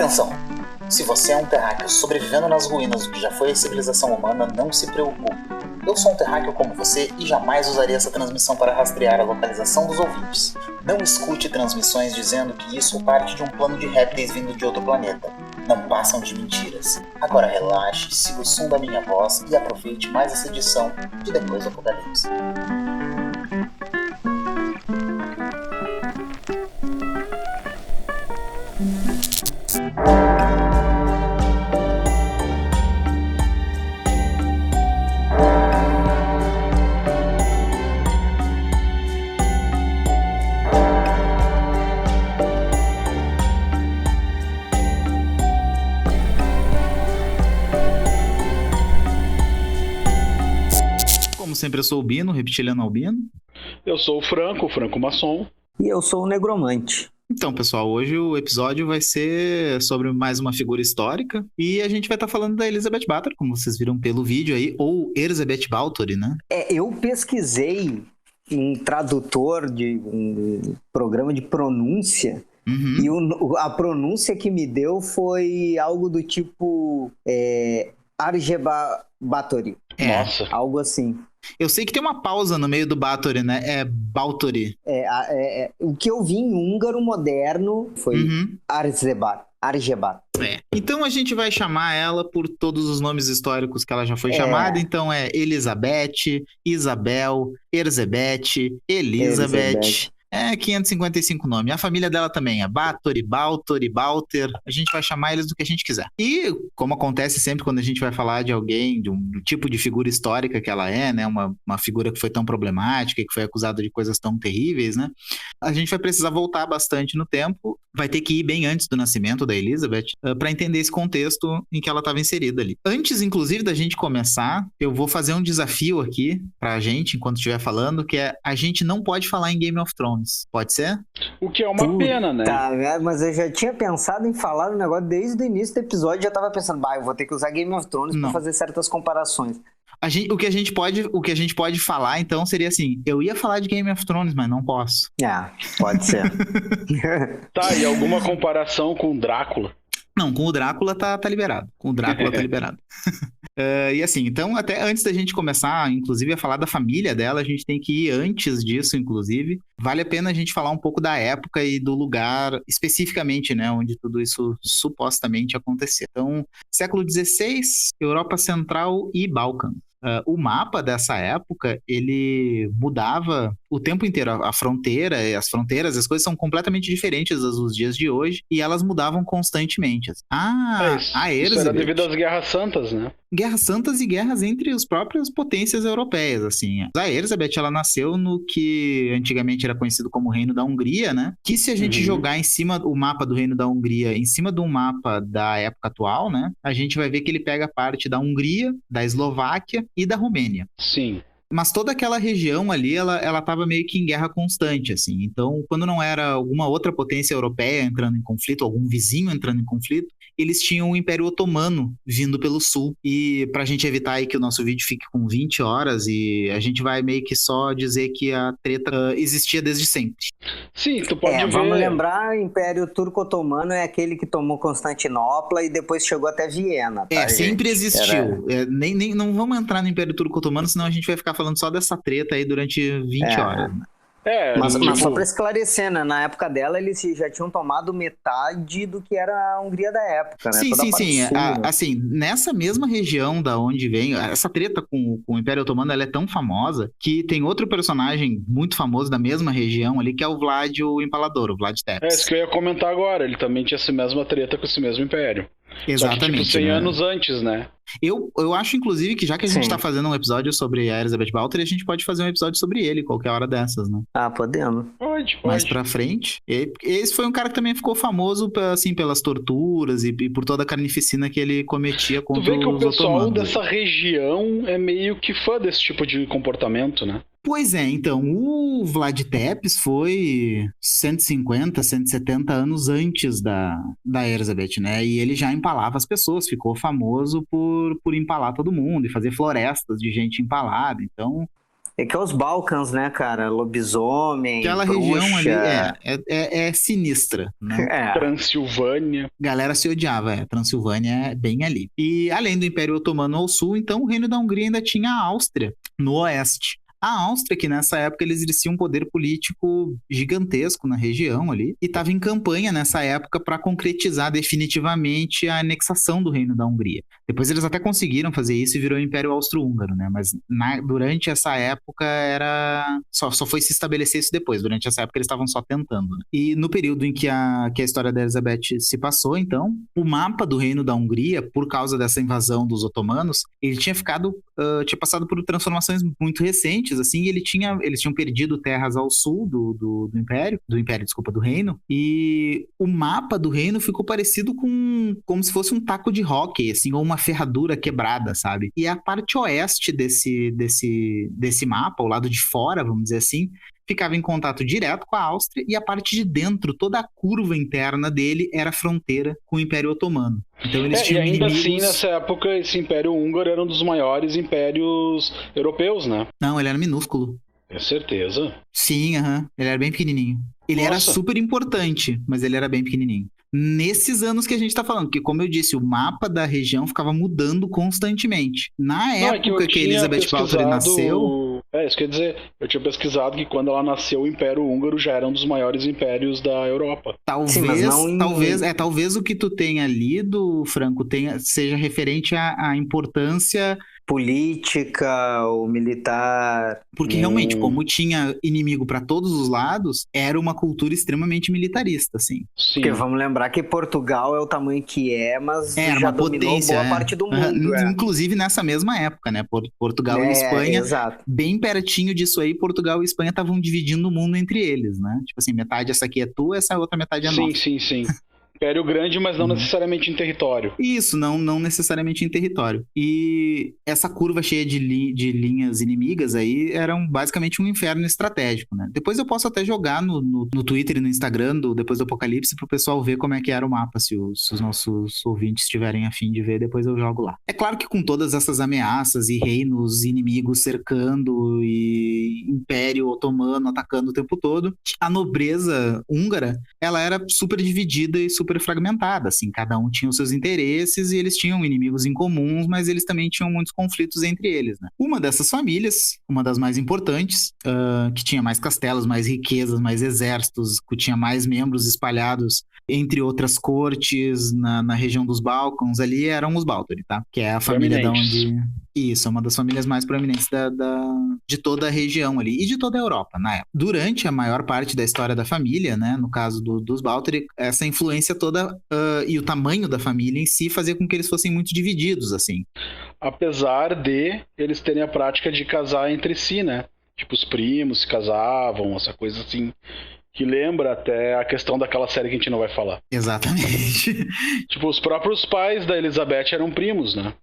Atenção! Se você é um terráqueo sobrevivendo nas ruínas do que já foi a civilização humana, não se preocupe. Eu sou um terráqueo como você e jamais usaria essa transmissão para rastrear a localização dos ouvintes. Não escute transmissões dizendo que isso parte de um plano de répteis vindo de outro planeta. Não passam de mentiras. Agora relaxe, siga o som da minha voz e aproveite mais essa edição de Depois do Apocalipse. Como sempre, eu sou o Bino, reptiliano albino. Eu sou o Franco maçom. E eu sou o Negromante. Então, pessoal, hoje o episódio vai ser sobre mais uma figura histórica e a gente vai estar falando da Elizabeth Bathory, como vocês viram pelo vídeo aí, ou Elizabeth Bathory, né? Eu pesquisei um tradutor de um programa de pronúncia. E a pronúncia que me deu foi algo do tipo Arjeba Bathory. Nossa. Algo assim. Eu sei que tem uma pausa no meio do Bathory, né? É Baltori. O que eu vi em húngaro moderno foi Arjebat. Então a gente vai chamar ela por todos os nomes históricos que ela já foi chamada. Então é Elizabeth, Isabel, Erzébet, Elizabeth. 555 nomes. A família dela também é Bathory, Baltor, Balter. A gente vai chamar eles do que a gente quiser. E, como acontece sempre quando a gente vai falar de alguém, do tipo de figura histórica que ela é, né? Uma figura que foi tão problemática e que foi acusada de coisas tão terríveis, né? A gente vai precisar voltar bastante no tempo. Vai ter que ir bem antes do nascimento da Elizabeth para entender esse contexto em que ela estava inserida ali. Antes, inclusive, da gente começar, eu vou fazer um desafio aqui pra gente, enquanto estiver falando, que é a gente não pode falar em Game of Thrones. Pode ser? O que é uma pena, né? Mas eu já tinha pensado em falar no negócio desde o início do episódio, já tava pensando, eu vou ter que usar Game of Thrones pra fazer certas comparações. O que a gente pode falar, então, seria assim, eu ia falar de Game of Thrones, mas não posso. Pode ser. Tá, e alguma comparação com Drácula? Não, com o Drácula tá liberado. Com o Drácula tá liberado. E assim, então, até antes da gente começar, inclusive, a falar da família dela, a gente tem que ir antes disso, inclusive. Vale a pena a gente falar um pouco da época e do lugar, especificamente, né, onde tudo isso supostamente aconteceu. Então, século XVI, Europa Central e Balcãs. O mapa dessa época, ele mudava o tempo inteiro. As fronteiras, as coisas são completamente diferentes dos dias de hoje e elas mudavam constantemente. A Erzébet... Isso era devido às Guerras Santas, né? Guerras Santas e guerras entre as próprias potências europeias, assim. A Erzébet, ela nasceu no que antigamente era conhecido como Reino da Hungria, né? Que se a gente jogar em cima o mapa do Reino da Hungria, em cima do mapa da época atual, né? A gente vai ver que ele pega parte da Hungria, da Eslováquia e da Romênia. Sim. Mas toda aquela região ali, ela estava meio que em guerra constante, assim. Então, quando não era alguma outra potência europeia entrando em conflito, algum vizinho entrando em conflito, eles tinham o Império Otomano vindo pelo sul. E pra gente evitar aí que o nosso vídeo fique com 20 horas, e a gente vai meio que só dizer que a treta existia desde sempre. Sim, tu pode ver... Vamos lembrar, o Império Turco-Otomano é aquele que tomou Constantinopla e depois chegou até Viena. Tá, sempre existiu. Não vamos entrar no Império Turco-Otomano, senão a gente vai ficar falando só dessa treta aí durante 20 horas. Mas só para esclarecer, né? Na época dela, eles já tinham tomado metade do que era a Hungria da época, né? Sim. Assim, nessa mesma região da onde vem, essa treta com o Império Otomano, ela é tão famosa que tem outro personagem muito famoso da mesma região ali, que é o Vlad o Empalador, o Vlad Tepes. Isso que eu ia comentar agora, ele também tinha essa mesma treta com esse mesmo império. Exatamente. Só que, 100 anos antes, né? Eu acho, inclusive, que já que a gente tá fazendo um episódio sobre a Elizabeth Bathory, a gente pode fazer um episódio sobre ele, qualquer hora dessas, né? Podemos. Pode. Mais pra frente. Esse foi um cara que também ficou famoso, assim, pelas torturas e por toda a carnificina que ele cometia contra os otomanos. Tu vê que o pessoal dessa região é meio que fã desse tipo de comportamento, né? Pois é, então, o Vlad Tepes foi 150, 170 anos antes da Erzébet, né? E ele já empalava as pessoas, ficou famoso por empalar todo mundo e fazer florestas de gente empalada. Então, É que é os Balcãs, né, cara? Lobisomem, Aquela bruxa. região ali é sinistra, né? Transilvânia. Galera se odiava, Transilvânia é bem ali. E além do Império Otomano ao sul, então o Reino da Hungria ainda tinha a Áustria no oeste. A Áustria, que nessa época eles exerciam um poder político gigantesco na região ali, e estava em campanha nessa época para concretizar definitivamente a anexação do Reino da Hungria. Depois eles até conseguiram fazer isso e virou o Império Austro-Húngaro, né? Mas durante essa época só foi se estabelecer isso depois. Durante essa época eles estavam só tentando, né? E no período em que a história da Elizabeth se passou, então, o mapa do Reino da Hungria, por causa dessa invasão dos otomanos, ele tinha passado por transformações muito recentes, assim, e eles tinham perdido terras ao sul do reino, e o mapa do reino ficou parecido como se fosse um taco de hóquei, assim, ou uma ferradura quebrada, sabe? E a parte oeste desse mapa, o lado de fora, vamos dizer assim, ficava em contato direto com a Áustria, e a parte de dentro, toda a curva interna dele era fronteira com o Império Otomano. Então eles tinham e ainda inimigos... assim, nessa época, esse Império Húngaro era um dos maiores impérios europeus, né? Não, ele era minúsculo. É certeza. Sim, ele era bem pequenininho. Ele era super importante, mas ele era bem pequenininho. Nesses anos que a gente tá falando, porque como eu disse, o mapa da região ficava mudando constantemente. Na época que Elizabeth Báthory nasceu... isso quer dizer, eu tinha pesquisado que quando ela nasceu, o Império Húngaro já era um dos maiores impérios da Europa. Talvez o que tu tenha lido, Franco, seja referente à importância política ou militar. Porque realmente, como tinha inimigo para todos os lados, era uma cultura extremamente militarista, assim. Sim. Porque vamos lembrar que Portugal é o tamanho que mas era já uma potência, boa parte do mundo. Inclusive nessa mesma época, né? Portugal e Espanha, exato. Bem pertinho disso aí, Portugal e Espanha estavam dividindo o mundo entre eles, né? Tipo assim, metade essa aqui é tua, essa outra metade é nossa. Sim. Império grande, mas não necessariamente em território. Isso, não necessariamente em território. E essa curva cheia de linhas inimigas aí era basicamente um inferno estratégico, né? Depois eu posso até jogar no Twitter e no Instagram Depois do Apocalipse pro pessoal ver como é que era o mapa, se os nossos ouvintes estiverem a fim de ver, depois eu jogo lá. É claro que com todas essas ameaças e reinos inimigos cercando e Império Otomano atacando o tempo todo, a nobreza húngara, ela era super dividida e super fragmentada, assim, cada um tinha os seus interesses e eles tinham inimigos em comuns, mas eles também tinham muitos conflitos entre eles, né? Uma dessas famílias, uma das mais importantes, que tinha mais castelos, mais riquezas, mais exércitos, que tinha mais membros espalhados entre outras cortes na região dos Balcãs ali, eram os Báthory, tá? Que é a família da onde... Isso, é uma das famílias mais proeminentes de toda a região ali e de toda a Europa, na época. Durante a maior parte da história da família, né, no caso dos Báthory, essa influência toda e o tamanho da família em si fazia com que eles fossem muito divididos, assim. Apesar de eles terem a prática de casar entre si, né? Tipo, os primos se casavam, essa coisa assim... Que lembra até a questão daquela série que a gente não vai falar. Exatamente. Tipo, os próprios pais da Elizabeth eram primos, né?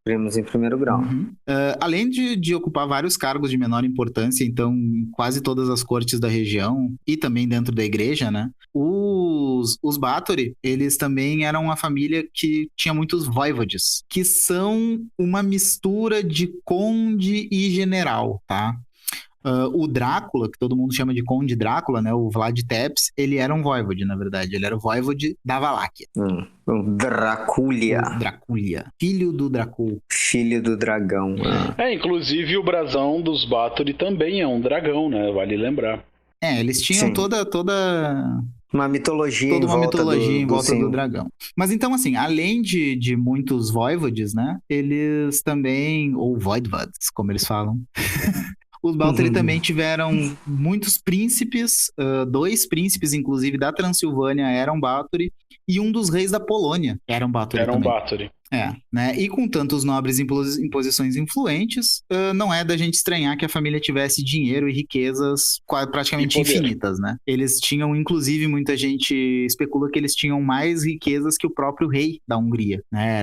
Primos em primeiro grau. Além de ocupar vários cargos de menor importância, então, em quase todas as cortes da região e também dentro da igreja, né? Os Báthory, eles também eram uma família que tinha muitos voivodes, que são uma mistura de conde e general, tá? O Drácula, que todo mundo chama de Conde Drácula, né? O Vlad Tepes, ele era um voivode, na verdade. Ele era o voivode da Valáquia. Draculia. Draculia. Filho do Dracul. Filho do dragão. Inclusive o brasão dos Báthory também é um dragão, né? Vale lembrar. Eles tinham toda... Uma mitologia toda uma mitologia em volta do dragão. Mas então, assim, além de muitos voivodes, né? Eles também... Ou voivodes, como eles falam... Os Báthory também tiveram muitos príncipes, 2 príncipes, inclusive, da Transilvânia eram Báthory, e um dos reis da Polônia eram Báthory também. Báthory. Né? E com tantos nobres em posições influentes, não é da gente estranhar que a família tivesse dinheiro e riquezas praticamente infinitas, né? Eles tinham, inclusive, muita gente especula que eles tinham mais riquezas que o próprio rei da Hungria, né?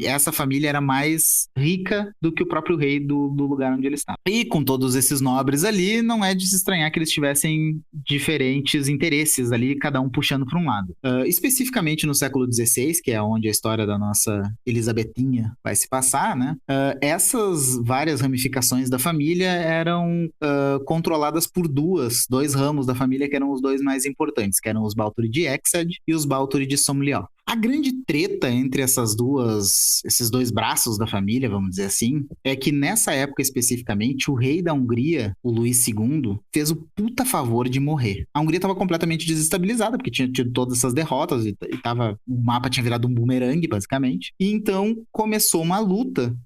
Essa família era mais rica do que o próprio rei do lugar onde eles estavam. E com todos esses nobres ali, não é de se estranhar que eles tivessem diferentes interesses ali, cada um puxando para um lado. Especificamente no século XVI, que é onde a história da nossa Elisabetinha vai se passar, né? Essas várias ramificações da família eram controladas por dois ramos da família que eram os dois mais importantes, que eram os Balturi de Exed e os Balturi de Somlió. A grande treta entre esses dois braços da família, vamos dizer assim, é que nessa época especificamente, o rei da Hungria, o Luís II, fez o puta favor de morrer. A Hungria estava completamente desestabilizada, porque tinha tido todas essas derrotas o mapa tinha virado um bumerangue, basicamente. E então começou uma luta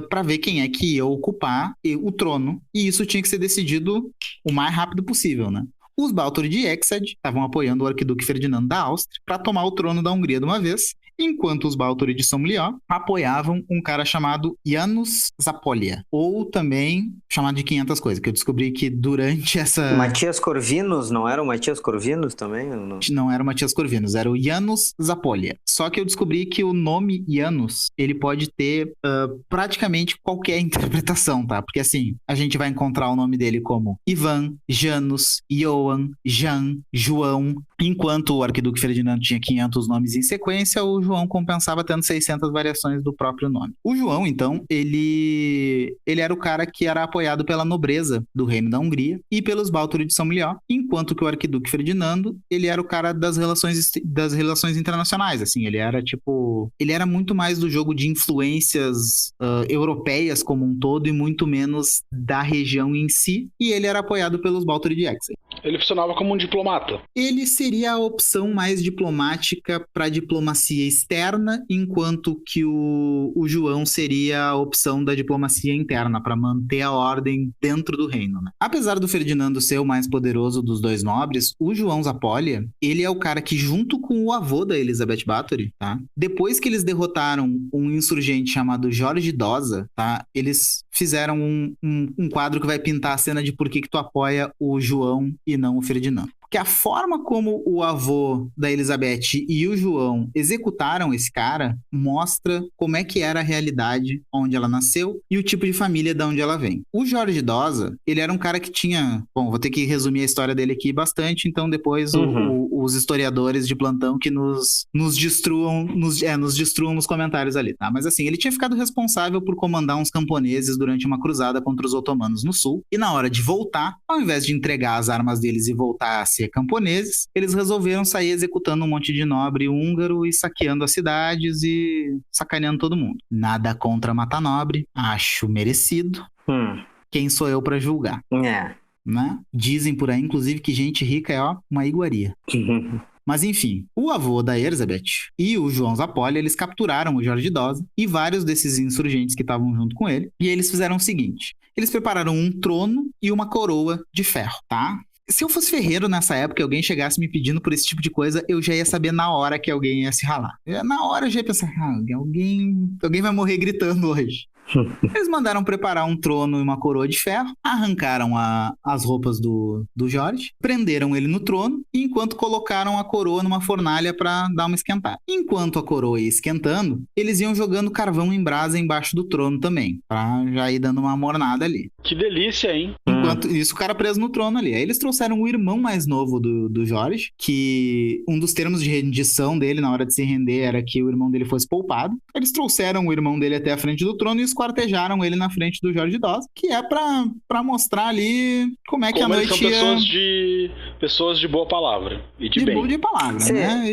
para ver quem é que ia ocupar o trono, e isso tinha que ser decidido o mais rápido possível, né? Os Balturi de Exed estavam apoiando o arquiduque Ferdinando da Áustria para tomar o trono da Hungria de uma vez, enquanto os Balturi de Somlió apoiavam um cara chamado János Zápolya, ou também chamado de 500 coisas, que eu descobri que durante essa... Matias Corvinus, não era o Matias Corvinus também? Não era o Matias Corvinus, era o János Zápolya. Só que eu descobri que o nome János, ele pode ter praticamente qualquer interpretação, tá? Porque assim, a gente vai encontrar o nome dele como Ivan, Janus, Johan, Jean, João. Enquanto o arquiduque Ferdinando tinha 500 nomes em sequência, o João compensava tendo 600 variações do próprio nome. O João, então, ele era o cara que era apoiado pela nobreza do reino da Hungria e pelos Balturi de Somlió, enquanto que o arquiduque Ferdinando, ele era o cara das relações internacionais, assim, ele era muito mais do jogo de influências europeias como um todo e muito menos da região em si, e ele era apoiado pelos Balturi de Exed. Ele funcionava como um diplomata. Ele seria a opção mais diplomática para diplomacia externa, enquanto que o João seria a opção da diplomacia interna, para manter a ordem dentro do reino, né? Apesar do Ferdinando ser o mais poderoso dos dois nobres, o João Zápolya, ele é o cara que, junto com o avô da Elizabeth Báthory, tá? Depois que eles derrotaram um insurgente chamado Jorge Dosa, tá? Eles fizeram um quadro que vai pintar a cena de por que tu apoia o João e não o Ferdinando. Porque a forma como o avô da Elizabeth e o João executaram esse cara mostra como é que era a realidade onde ela nasceu e o tipo de família de onde ela vem. O Jorge Dosa, ele era um cara que tinha... Bom, vou ter que resumir a história dele aqui bastante, então depois os historiadores de plantão que nos destruam nos comentários ali, tá? Mas assim, ele tinha ficado responsável por comandar uns camponeses durante uma cruzada contra os otomanos no sul, e na hora de voltar, ao invés de entregar as armas deles e voltar a ser camponeses, eles resolveram sair executando um monte de nobre húngaro e saqueando as cidades e sacaneando todo mundo. Nada contra matar nobre, acho merecido. Quem sou eu pra julgar? Né? Dizem por aí, inclusive, que gente rica é, uma iguaria. Mas enfim, o avô da Elizabeth e o João Zápolya, eles capturaram o Jorge Dosa e vários desses insurgentes que estavam junto com ele, e eles fizeram o seguinte: eles prepararam um trono e uma coroa de ferro, tá? Se eu fosse ferreiro nessa época e alguém chegasse me pedindo por esse tipo de coisa, eu já ia saber na hora que alguém ia se ralar. Na hora eu já ia pensar, alguém vai morrer gritando hoje. Eles mandaram preparar um trono e uma coroa de ferro, arrancaram as roupas do Jorge, prenderam ele no trono, enquanto colocaram a coroa numa fornalha para dar uma esquentada. Enquanto a coroa ia esquentando, eles iam jogando carvão em brasa embaixo do trono também, pra já ir dando uma mornada ali. Que delícia, hein? Enquanto isso, o cara preso no trono ali. Aí eles trouxeram o irmão mais novo do Jorge, que um dos termos de rendição dele na hora de se render era que o irmão dele fosse poupado. Eles trouxeram o irmão dele até a frente do trono e esquartejaram ele na frente do Jorge Dosa, que é pra mostrar ali como é que a noite ia... pessoas de boa palavra e de bem. De palavra, né?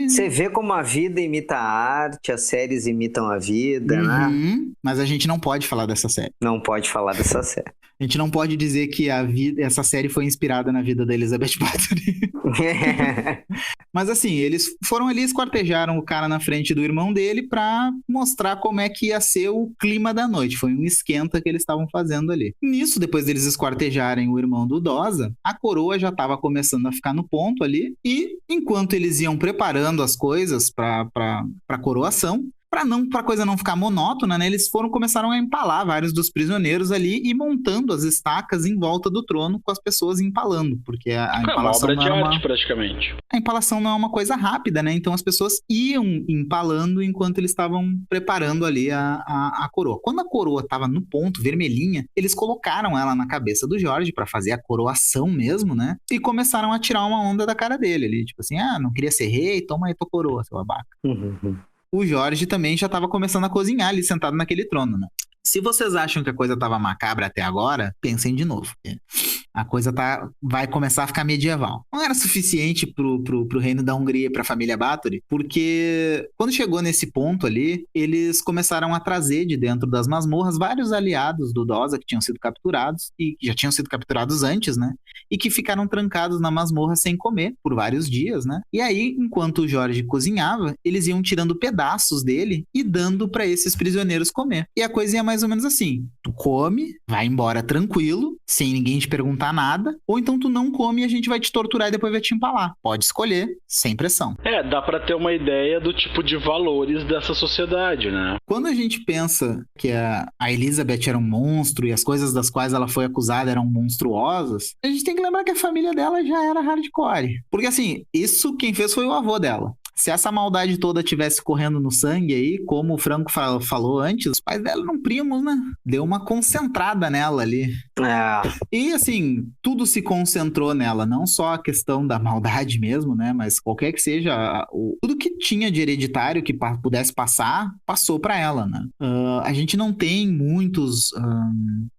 Você vê como a vida imita a arte, as séries imitam a vida, né? Mas a gente não pode falar dessa série. Não pode falar dessa série. A gente não pode dizer que essa série foi inspirada na vida da Elizabeth Báthory. Mas assim, eles foram ali e esquartejaram o cara na frente do irmão dele pra mostrar como é que ia ser o clima da noite. Foi um esquenta que eles estavam fazendo ali. Nisso, depois deles esquartejarem o irmão do Dosa, a coroa já estava começando a ficar no ponto ali, e enquanto eles iam preparando as coisas pra coroação, pra coisa não ficar monótona, né, eles começaram a empalar vários dos prisioneiros ali e montando as estacas em volta do trono com as pessoas empalando, porque a empalação uma obra de arte, praticamente. A empalação não é uma coisa rápida, né, então as pessoas iam empalando enquanto eles estavam preparando ali a coroa. Quando a coroa estava no ponto, vermelhinha, eles colocaram ela na cabeça do Jorge pra fazer a coroação mesmo, né, e começaram a tirar uma onda da cara dele ali, tipo assim, não queria ser rei, toma aí tua coroa, seu babaca. o Jorge também já estava começando a cozinhar ali sentado naquele trono, né? Se vocês acham que a coisa estava macabra até agora, pensem de novo. A coisa vai começar a ficar medieval. Não era suficiente pro reino da Hungria, pra família Báthory, porque quando chegou nesse ponto ali, eles começaram a trazer de dentro das masmorras vários aliados do Dosa que tinham sido capturados, e que já tinham sido capturados antes, né? E que ficaram trancados na masmorra sem comer por vários dias, né? E aí, enquanto o Jorge cozinhava, eles iam tirando pedaços dele e dando pra esses prisioneiros comer. E a coisa ia mais ou menos assim: tu come, vai embora tranquilo, sem ninguém te perguntar nada, ou então tu não come e a gente vai te torturar e depois vai te empalar. Pode escolher, sem pressão. Dá pra ter uma ideia do tipo de valores dessa sociedade, né? Quando a gente pensa que a Elizabeth era um monstro e as coisas das quais ela foi acusada eram monstruosas, a gente tem que lembrar que a família dela já era hardcore. Porque assim, isso quem fez foi o avô dela. Se essa maldade toda tivesse correndo no sangue aí, como o Franco falou antes, os pais dela eram primos, né? Deu uma concentrada nela ali. E assim, tudo se concentrou nela, não só a questão da maldade mesmo, né? Mas qualquer que seja, tudo que tinha de hereditário que pudesse passar, passou pra ela, né? A gente não tem muitos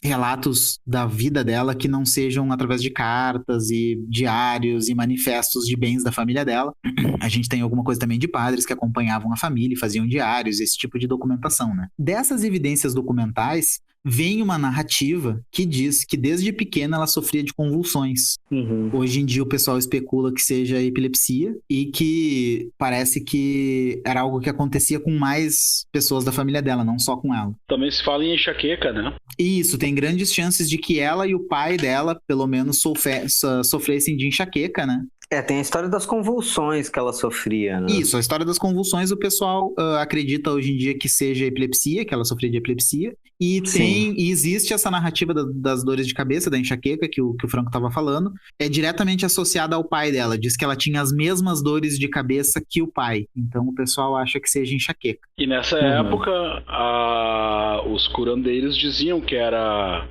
relatos da vida dela que não sejam através de cartas e diários e manifestos de bens da família dela. A gente tem alguma coisa também de padres que acompanhavam a família e faziam diários, esse tipo de documentação, né? Dessas evidências documentais, vem uma narrativa que diz que desde pequena ela sofria de convulsões. Hoje em dia o pessoal especula que seja epilepsia e que parece que era algo que acontecia com mais pessoas da família dela, não só com ela. Também se fala em enxaqueca, né? Isso, tem grandes chances de que ela e o pai dela, pelo menos, sofressem de enxaqueca, né? Tem a história das convulsões que ela sofria, né? Isso, a história das convulsões, o pessoal acredita hoje em dia que seja epilepsia, que ela sofria de epilepsia. E existe essa narrativa das dores de cabeça, da enxaqueca, que o Franco estava falando, é diretamente associada ao pai dela. Diz que ela tinha as mesmas dores de cabeça que o pai. Então o pessoal acha que seja enxaqueca. E nessa época, os curandeiros diziam que era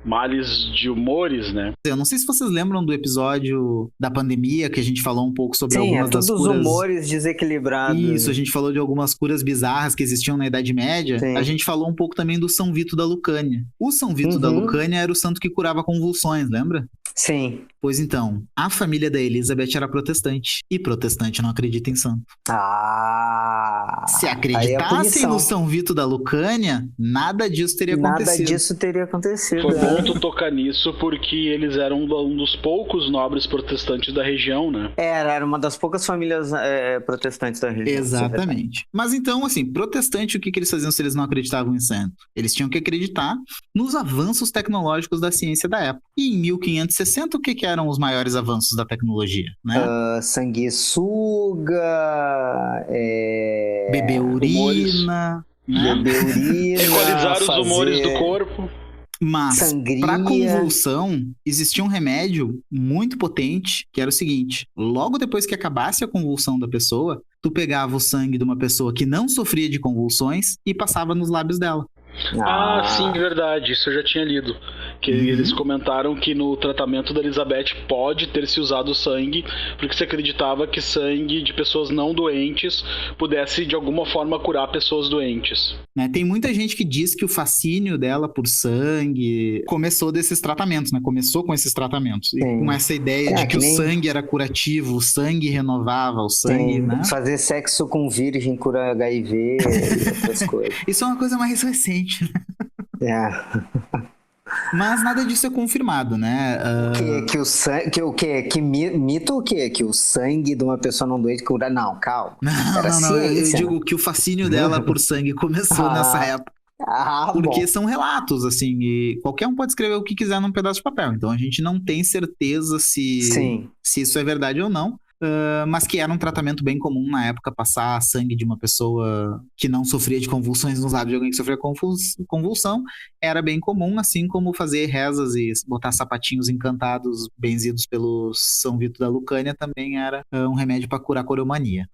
males de humores, né? Eu não sei se vocês lembram do episódio da pandemia, que a gente falou um pouco sobre algumas das curas... Sim, todos os humores desequilibrados. Isso, a gente falou de algumas curas bizarras que existiam na Idade Média. Sim. A gente falou um pouco também do São Vito da Lucânia. O São Vito da Lucânia era o santo que curava convulsões, lembra? Sim. Pois então, a família da Elizabeth era protestante. E protestante não acredita em santo. Se acreditassem no São Vito da Lucânia, nada disso teria acontecido. Nada disso teria acontecido. Foi bom tu tocar nisso, porque eles eram um dos poucos nobres protestantes da região, né? Era uma das poucas famílias protestantes da região. Exatamente. Mas então, assim, protestante, o que eles faziam se eles não acreditavam em santo? Eles tinham que acreditar nos avanços tecnológicos da ciência da época. E em 1560, o que eram os maiores avanços da tecnologia, né? Sanguessuga, beber urina, né? Beber urina, equalizar os humores do corpo. Mas, para convulsão, existia um remédio muito potente, que era o seguinte: logo depois que acabasse a convulsão da pessoa, tu pegava o sangue de uma pessoa que não sofria de convulsões e passava nos lábios dela. Sim, verdade, isso eu já tinha lido. Que eles comentaram que no tratamento da Elizabeth pode ter se usado sangue, porque se acreditava que sangue de pessoas não doentes pudesse de alguma forma curar pessoas doentes. Tem muita gente que diz que o fascínio dela por sangue começou desses tratamentos, né? Começou com esses tratamentos. E com essa ideia de que o sangue era curativo, o sangue renovava, o sangue, né? Fazer sexo com virgem cura HIV e outras coisas. Isso é uma coisa mais recente, né? Mas nada disso é confirmado, né? Mito o quê? Que o sangue de uma pessoa não doente cura? Não, calma. Não. Eu digo que o fascínio dela por sangue começou nessa época. Porque são relatos, assim, e qualquer um pode escrever o que quiser num pedaço de papel. Então a gente não tem certeza se isso é verdade ou não. Mas que era um tratamento bem comum na época, passar sangue de uma pessoa que não sofria de convulsões nos lábios de alguém que sofria convulsão, era bem comum, assim como fazer rezas e botar sapatinhos encantados benzidos pelo São Vito da Lucânia também era um remédio para curar coriomania.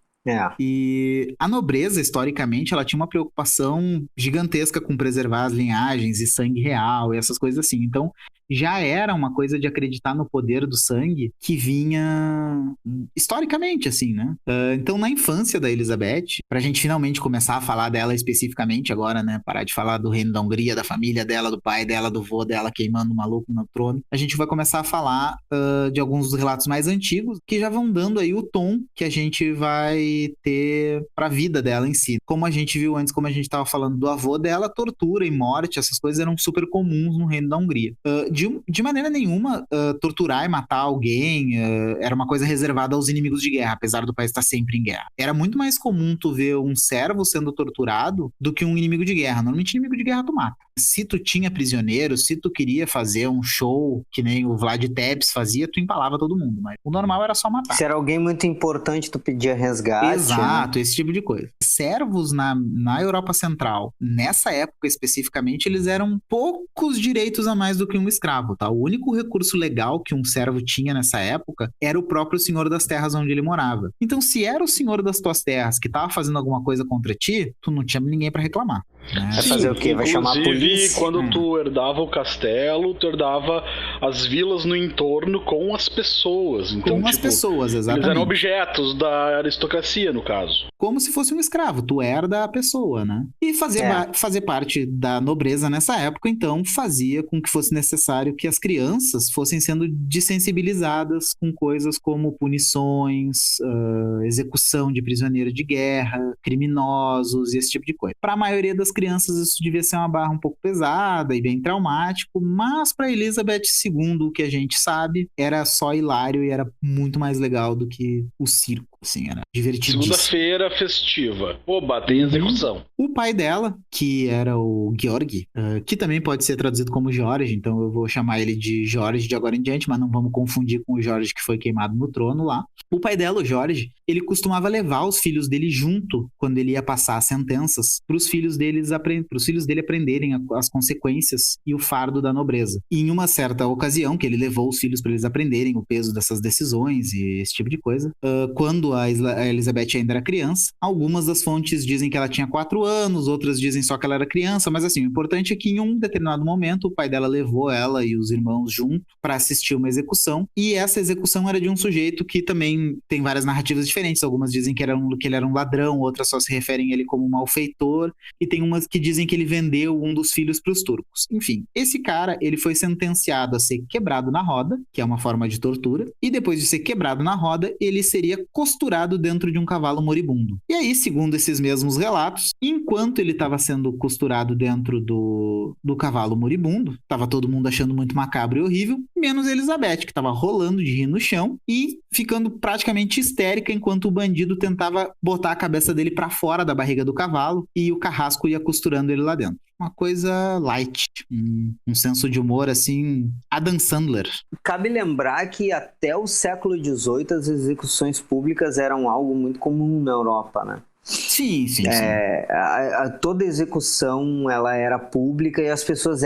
E a nobreza, historicamente, ela tinha uma preocupação gigantesca com preservar as linhagens e sangue real e essas coisas assim. Então, já era uma coisa de acreditar no poder do sangue que vinha historicamente, assim, né? Então, na infância da Elizabeth, pra gente finalmente começar a falar dela especificamente agora, né? Parar de falar do reino da Hungria, da família dela, do pai dela, do vô dela queimando o maluco no trono, a gente vai começar a falar de alguns dos relatos mais antigos que já vão dando aí o tom que a gente vai ter pra vida dela em si. Como a gente viu antes, como a gente tava falando do avô dela, tortura e morte, essas coisas eram super comuns no reino da Hungria. De maneira nenhuma, torturar e matar alguém era uma coisa reservada aos inimigos de guerra, apesar do país estar sempre em guerra. Era muito mais comum tu ver um servo sendo torturado do que um inimigo de guerra. Normalmente, inimigo de guerra tu mata. Se tu tinha prisioneiro, se tu queria fazer um show que nem o Vlad Tepes fazia, tu empalava todo mundo, mas o normal era só matar. Se era alguém muito importante, tu pedia resgate. Exato, né? Esse tipo de coisa. Servos na Europa Central, nessa época especificamente, eles eram poucos direitos a mais do que um escravo, tá? O único recurso legal que um servo tinha nessa época era o próprio senhor das terras onde ele morava. Então, se era o senhor das tuas terras que tava fazendo alguma coisa contra ti, tu não tinha ninguém pra reclamar. Vai fazer o quê? Vai chamar a polícia? Quando tu herdava o castelo, tu herdava as vilas no entorno com as pessoas. Então, com as pessoas, exatamente. Eles eram objetos da aristocracia, no caso. Como se fosse um escravo, tu herda a pessoa, né? E fazer parte da nobreza nessa época, então, fazia com que fosse necessário que as crianças fossem sendo desensibilizadas com coisas como punições, execução de prisioneiro de guerra, criminosos e esse tipo de coisa. Para a maioria das crianças isso devia ser uma barra um pouco pesada e bem traumático, mas para Elizabeth II, o que a gente sabe, era só hilário e era muito mais legal do que o circo, assim, era divertidíssimo. Segunda-feira festiva. Oba, tem execução. O pai dela, que era o Georg, que também pode ser traduzido como Jorge, então eu vou chamar ele de Jorge de agora em diante, mas não vamos confundir com o Jorge que foi queimado no trono lá. O pai dela, o Jorge, ele costumava levar os filhos dele junto quando ele ia passar as sentenças para os filhos dele aprenderem as consequências e o fardo da nobreza. E em uma certa ocasião, que ele levou os filhos para eles aprenderem o peso dessas decisões e esse tipo de coisa, quando a Elizabeth ainda era criança, algumas das fontes dizem que ela tinha 4 anos, outras dizem só que ela era criança, mas assim, o importante é que em um determinado momento o pai dela levou ela e os irmãos junto para assistir uma execução, e essa execução era de um sujeito que também tem várias narrativas diferentes. Algumas dizem que ele era um ladrão, outras só se referem a ele como um malfeitor, e tem umas que dizem que ele vendeu um dos filhos para os turcos. Enfim, esse cara, ele foi sentenciado a ser quebrado na roda, que é uma forma de tortura, e depois de ser quebrado na roda, ele seria costurado dentro de um cavalo moribundo. E aí, segundo esses mesmos relatos, enquanto ele estava sendo costurado dentro do cavalo moribundo, estava todo mundo achando muito macabro e horrível, menos Elizabeth, que estava rolando de rir no chão e ficando praticamente histérica enquanto o bandido tentava botar a cabeça dele para fora da barriga do cavalo e o carrasco ia costurando ele lá dentro. Uma coisa light, um senso de humor assim, Adam Sandler. Cabe lembrar que até o século XVIII as execuções públicas eram algo muito comum na Europa, né? Sim. Toda execução ela era pública e as pessoas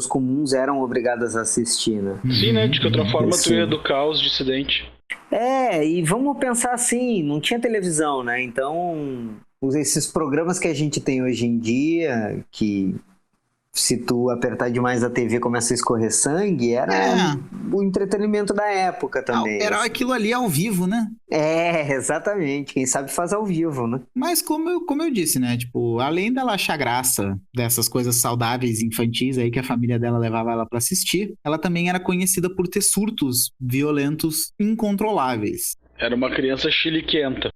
comuns eram obrigadas a assistir, né? Sim, né? De que outra forma tu ia educar os dissidentes. E vamos pensar assim, não tinha televisão, né? Então, esses programas que a gente tem hoje em dia, que se tu apertar demais a TV começa a escorrer sangue, era o entretenimento da época também. Era aquilo ali ao vivo, né? Exatamente. Quem sabe faz ao vivo, né? Mas como eu disse, né? Tipo, além dela achar graça dessas coisas saudáveis infantis aí que a família dela levava ela pra assistir, ela também era conhecida por ter surtos violentos incontroláveis. Era uma criança chiliquenta.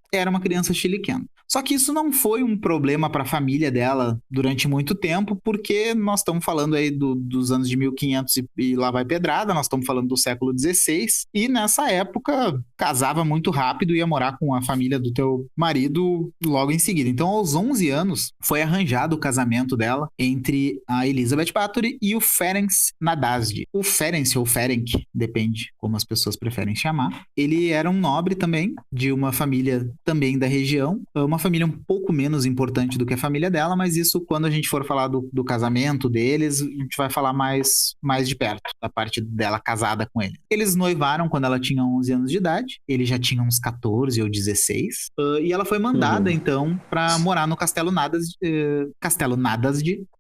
Só que isso não foi um problema para a família dela durante muito tempo, porque nós estamos falando aí dos anos de 1500 e lá vai pedrada, nós estamos falando do século XVI, e nessa época casava muito rápido e ia morar com a família do teu marido logo em seguida. Então, aos 11 anos, foi arranjado o casamento dela entre a Elizabeth Bathory e o Ferenc Nadasdy. O Ferenc ou Ferenc, depende como as pessoas preferem chamar. Ele era um nobre também, de uma família também da região, uma uma família um pouco menos importante do que a família dela, mas isso quando a gente for falar do casamento deles, a gente vai falar mais de perto, da parte dela casada com ele. Eles noivaram quando ela tinha 11 anos de idade, ele já tinha uns 14 ou 16, e ela foi mandada, então, pra morar no Castelo Nadasd,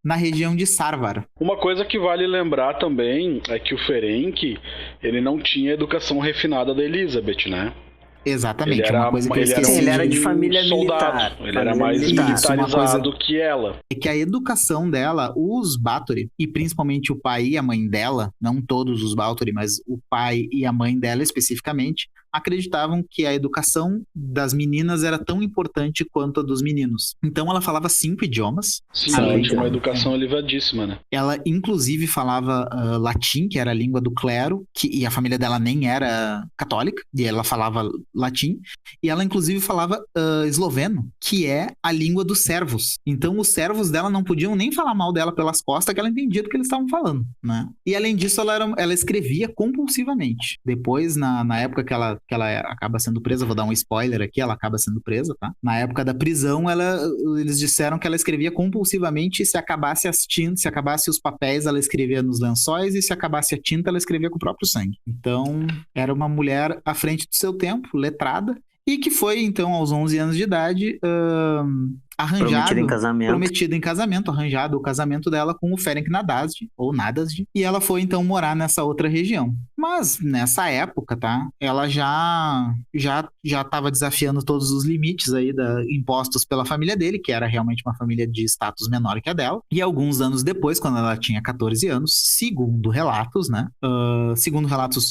na região de Sarvar. Uma coisa que vale lembrar também é que o Ferenc, ele não tinha a educação refinada da Elizabeth, né? Exatamente, uma coisa que eu esqueci. Sim, ele era de família soldado. militar. Ele era mais militarizado que ela. É que a educação dela, os Bathory, e principalmente o pai e a mãe dela, não todos os Bathory, mas o pai e a mãe dela especificamente, acreditavam que a educação das meninas era tão importante quanto a dos meninos. Então ela falava 5 idiomas. Sim, ela tinha uma educação elevadíssima, né? Ela, inclusive, falava latim, que era a língua do clero, e a família dela nem era católica, e ela falava latim. E ela, inclusive, falava esloveno, que é a língua dos servos. Então, os servos dela não podiam nem falar mal dela pelas costas, que ela entendia do que eles estavam falando, né? E, além disso, ela escrevia compulsivamente. Depois, na época que ela acaba sendo presa, vou dar um spoiler aqui, ela acaba sendo presa, tá? Na época da prisão, eles disseram que ela escrevia compulsivamente, e se acabasse as tintas, se acabasse os papéis, ela escrevia nos lençóis, e se acabasse a tinta, ela escrevia com o próprio sangue. Então, era uma mulher à frente do seu tempo, letrada, e que foi, então, aos 11 anos de idade, prometido em casamento, arranjado o casamento dela com o Ferenc Nadasd, ou Nadasd, e ela foi então morar nessa outra região. Mas nessa época, tá, ela já estava desafiando todos os limites aí impostos pela família dele, que era realmente uma família de status menor que a dela, e alguns anos depois, quando ela tinha 14 anos, segundo relatos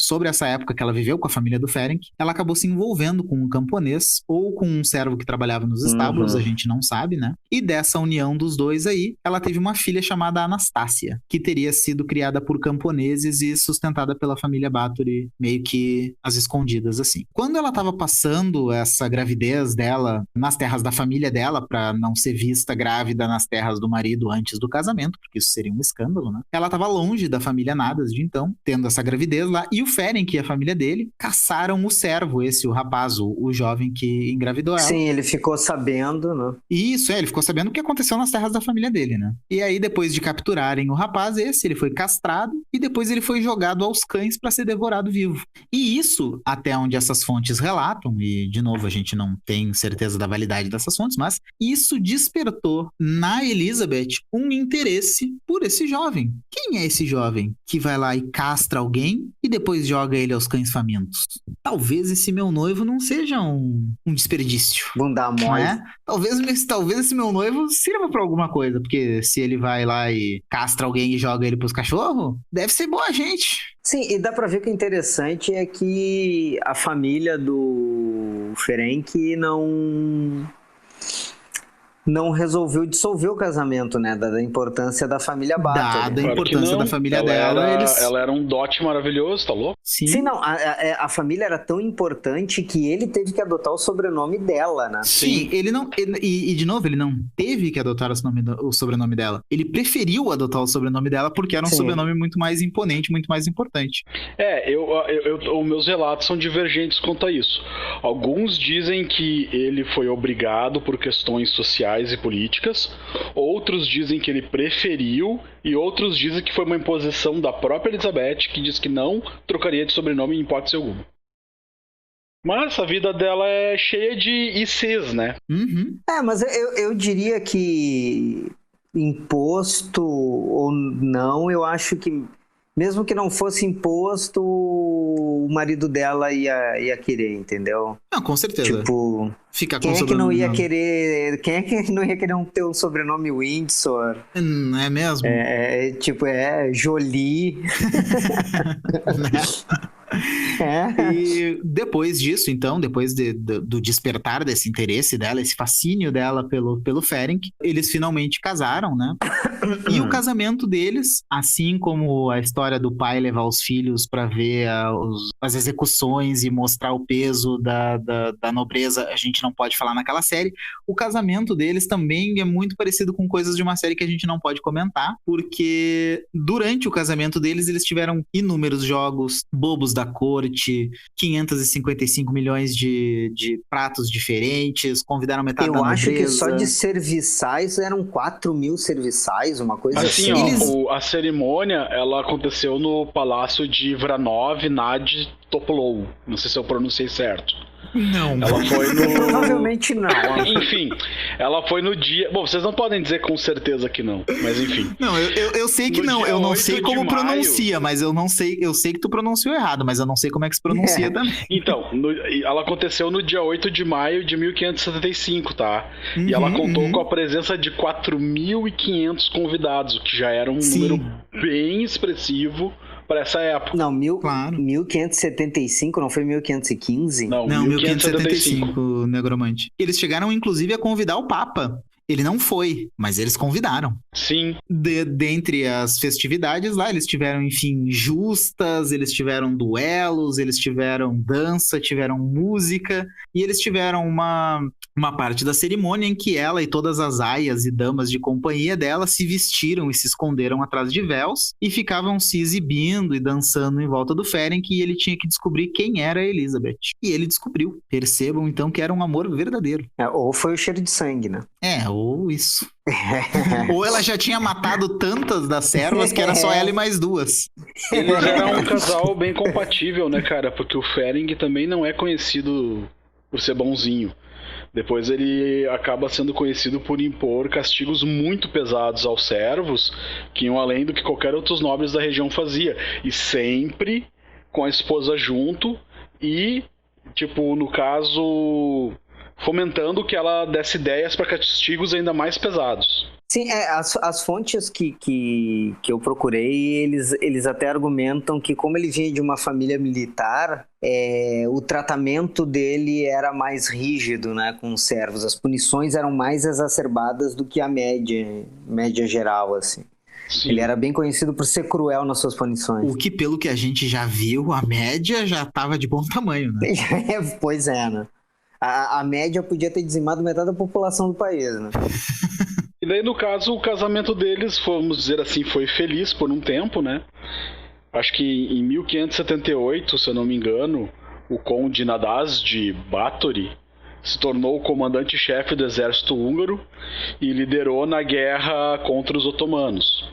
sobre essa época que ela viveu com a família do Ferenc, ela acabou se envolvendo com um camponês ou com um servo que trabalhava nos estábulos, a gente não sabe, né? E dessa união dos dois aí, ela teve uma filha chamada Anastácia, que teria sido criada por camponeses e sustentada pela família Bathory, meio que às escondidas, assim. Quando ela estava passando essa gravidez dela nas terras da família dela, para não ser vista grávida nas terras do marido antes do casamento, porque isso seria um escândalo, né? Ela estava longe da família Nadasd, então, tendo essa gravidez lá, e o Ferenc e a família dele caçaram o servo, o rapaz, o jovem que engravidou ela. Sim, ele ficou sabendo, né? Isso, ele ficou sabendo o que aconteceu nas terras da família dele, né? E aí, depois de capturarem o rapaz, ele foi castrado e depois ele foi jogado aos cães para ser devorado vivo. E isso, até onde essas fontes relatam, e de novo a gente não tem certeza da validade dessas fontes, mas isso despertou na Elizabeth um interesse por esse jovem. Quem é esse jovem que vai lá e castra alguém e depois joga ele aos cães famintos? Talvez esse meu noivo não seja um desperdício. Bunda mole. Né? Talvez esse meu noivo sirva pra alguma coisa, porque se ele vai lá e castra alguém e joga ele pros cachorros, deve ser boa gente. Sim, e dá pra ver que o interessante é que a família do Ferenc não resolveu dissolver o casamento, né? Da importância da família Bathory. Da importância da família dela. Ela era um dote maravilhoso, tá louco? Sim, não. A família era tão importante que ele teve que adotar o sobrenome dela, né? Sim, ele não... E de novo, ele não teve que adotar o sobrenome dela. Ele preferiu adotar o sobrenome dela porque era um sobrenome muito mais imponente, muito mais importante. Os meus relatos são divergentes quanto a isso. Alguns dizem que ele foi obrigado por questões sociais e políticas, outros dizem que ele preferiu, e outros dizem que foi uma imposição da própria Elizabeth, que diz que não trocaria de sobrenome em hipótese alguma. Mas a vida dela é cheia de ICs, né? Uhum. Mas eu diria que imposto ou não, eu acho que mesmo que não fosse imposto, o marido dela ia querer, entendeu? Não, com certeza. Tipo, fica quem é que não ia querer? Quem é que não ia querer ter um sobrenome Windsor? Não é mesmo? Jolie. E depois disso, então, depois do despertar desse interesse dela, esse fascínio dela pelo Ferenc, eles finalmente casaram, né? E o casamento deles, assim como a história do pai levar os filhos para ver as execuções e mostrar o peso da nobreza, a gente não pode falar naquela série. O casamento deles também é muito parecido com coisas de uma série que a gente não pode comentar, porque durante o casamento deles, eles tiveram inúmeros jogos, bobos da corte, 555 milhões de pratos diferentes, convidaram metade da nobreza. Eu acho que só de serviçais eram 4 mil serviçais, uma coisa assim. A cerimônia, ela aconteceu no palácio de Vranov Nad Topolou. Não sei se eu pronunciei certo. Não. Ela foi no... Provavelmente não. Enfim, ela foi no dia... Bom, vocês não podem dizer com certeza que não, mas enfim. Não, eu sei que não. Eu não sei como pronuncia, mas eu não sei... Eu sei que tu pronunciou errado, mas eu não sei como é que se pronuncia também. Então, ela aconteceu no dia 8 de maio de 1575, tá? E ela contou com a presença de 4.500 convidados, o que já era um número bem expressivo para essa época. Não, 1575, não foi 1515? Não, 1575, Negromante. Eles chegaram, inclusive, a convidar o Papa. Ele não foi, mas eles convidaram. Sim. Dentre as festividades lá, eles tiveram, enfim, justas, eles tiveram duelos, eles tiveram dança, tiveram música, e eles tiveram uma parte da cerimônia em que ela e todas as aias e damas de companhia dela se vestiram e se esconderam atrás de véus e ficavam se exibindo e dançando em volta do Ferenc, e ele tinha que descobrir quem era a Elizabeth. E ele descobriu. Percebam, então, que era um amor verdadeiro. Ou foi o cheiro de sangue, né? Ou isso. Ou ela já tinha matado tantas das servas que era só ela e mais duas. Eles eram um casal bem compatível, né, cara? Porque o Ferenc também não é conhecido por ser bonzinho. Depois ele acaba sendo conhecido por impor castigos muito pesados aos servos, que iam além do que qualquer outros nobres da região fazia. E sempre com a esposa junto e, tipo, no caso... fomentando que ela desse ideias para castigos ainda mais pesados. Sim, as fontes que eu procurei, eles até argumentam que como ele vinha de uma família militar, o tratamento dele era mais rígido, né, com os servos. As punições eram mais exacerbadas do que a média geral, assim. Sim. Ele era bem conhecido por ser cruel nas suas punições. O que, pelo que a gente já viu, a média já estava de bom tamanho, né? Pois é, né? A média podia ter dizimado metade da população do país, né? E daí, no caso, o casamento deles, vamos dizer assim, foi feliz por um tempo, né? Acho que em 1578, se eu não me engano, o conde Nadaz de Báthory se tornou o comandante-chefe do exército húngaro e liderou na guerra contra os otomanos.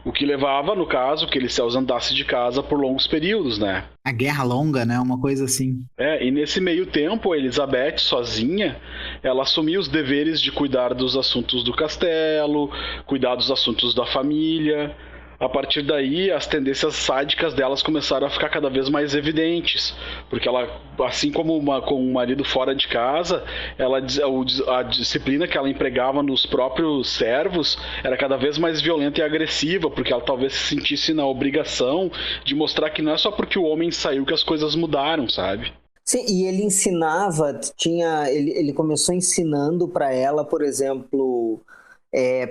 O que levava, no caso, que ele se ausentasse de casa por longos períodos, né? A guerra longa, né? Uma coisa assim. E nesse meio tempo, a Elizabeth, sozinha, ela assumiu os deveres de cuidar dos assuntos do castelo, cuidar dos assuntos da família. A partir daí, as tendências sádicas delas começaram a ficar cada vez mais evidentes, porque ela, assim como com o marido fora de casa, a disciplina que ela empregava nos próprios servos era cada vez mais violenta e agressiva, porque ela talvez se sentisse na obrigação de mostrar que não é só porque o homem saiu que as coisas mudaram, sabe? Sim, e ele ensinava, ele começou ensinando para ela, por exemplo...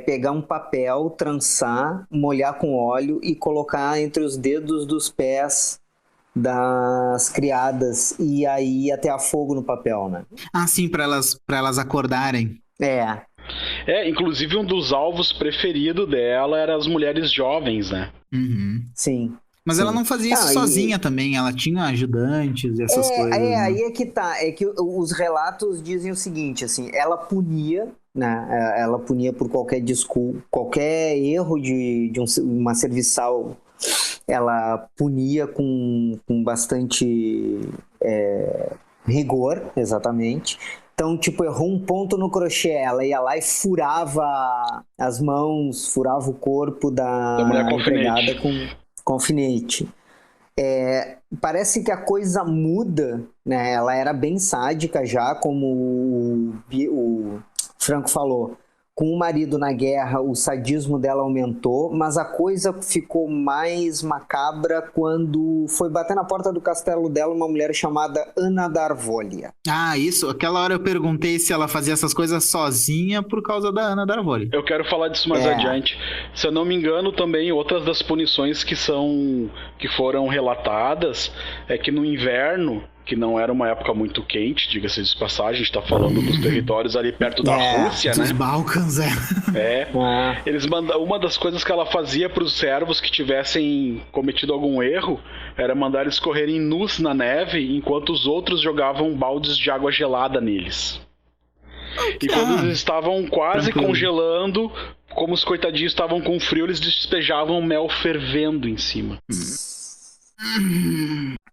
pegar um papel, trançar, molhar com óleo e colocar entre os dedos dos pés das criadas e aí até a fogo no papel, né? Ah, sim, para elas acordarem. Inclusive um dos alvos preferidos dela eram as mulheres jovens, né? Uhum. Sim. Mas ela não fazia isso sozinha também, ela tinha ajudantes e essas coisas. Né? Aí é que tá, é que os relatos dizem o seguinte, assim, ela punia, né? Ela punia por qualquer qualquer erro de uma serviçal, ela punia com bastante rigor, exatamente. Então, tipo, errou um ponto no crochê, ela ia lá e furava as mãos, furava o corpo da empregada com alfinete. Parece que a coisa muda, né? Ela era bem sádica já, como o Franco falou. com o marido na guerra, o sadismo dela aumentou, mas a coisa ficou mais macabra quando foi bater na porta do castelo dela uma mulher chamada Ana Darvolia. Ah, isso. Aquela hora eu perguntei se ela fazia essas coisas sozinha por causa da Ana Darvolia. Eu quero falar disso mais adiante. Se eu não me engano, também outras das punições que foram relatadas é que no inverno, que não era uma época muito quente, diga-se de passagem, a gente tá falando dos territórios ali perto da Rússia, dos Balcãs, uma das coisas que ela fazia para os servos que tivessem cometido algum erro era mandar eles correrem nus na neve, enquanto os outros jogavam baldes de água gelada neles. E quando eles estavam quase congelando, como os coitadinhos estavam com frio, eles despejavam mel fervendo em cima.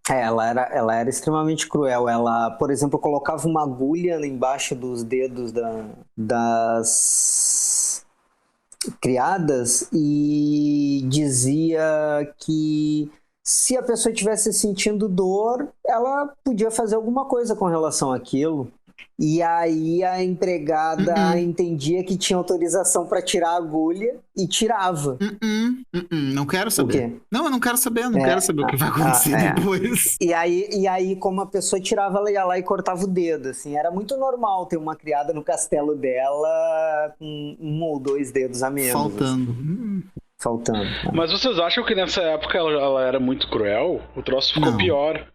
Ela era extremamente cruel. Ela, por exemplo, colocava uma agulha embaixo dos dedos das criadas e dizia que se a pessoa estivesse sentindo dor, ela podia fazer alguma coisa com relação àquilo. E aí a empregada entendia que tinha autorização para tirar a agulha e tirava. Não quero saber. O quê? Não, eu não quero saber. Quero saber o que vai acontecer depois. E aí, como a pessoa tirava, ela ia lá e cortava o dedo, assim. Era muito normal ter uma criada no castelo dela com 1 ou 2 dedos a menos. Faltando. Mas vocês acham que nessa época ela era muito cruel? O troço ficou pior.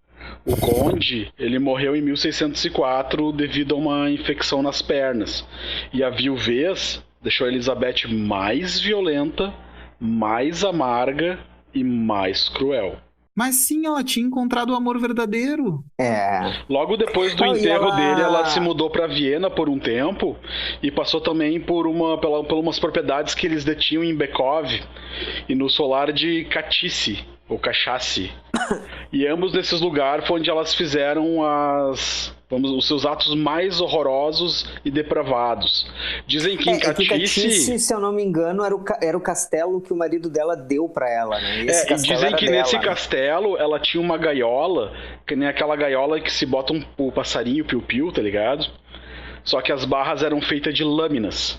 O conde, ele morreu em 1604 devido a uma infecção nas pernas. E a viuvez deixou a Elizabeth mais violenta, mais amarga e mais cruel. Mas sim, ela tinha encontrado o amor verdadeiro. Logo depois do enterro dele, ela se mudou para Viena por um tempo e passou também por umas propriedades que eles detinham em Bekov e no solar de Katice, ou Cachace. E ambos nesses lugares foi onde elas fizeram os seus atos mais horrorosos e depravados. Dizem que em Katice, se eu não me engano, era o castelo que o marido dela deu pra ela, né? E dizem que nesse castelo ela tinha uma gaiola, que nem aquela gaiola que se bota o passarinho piu-piu, tá ligado? Só que as barras eram feitas de lâminas.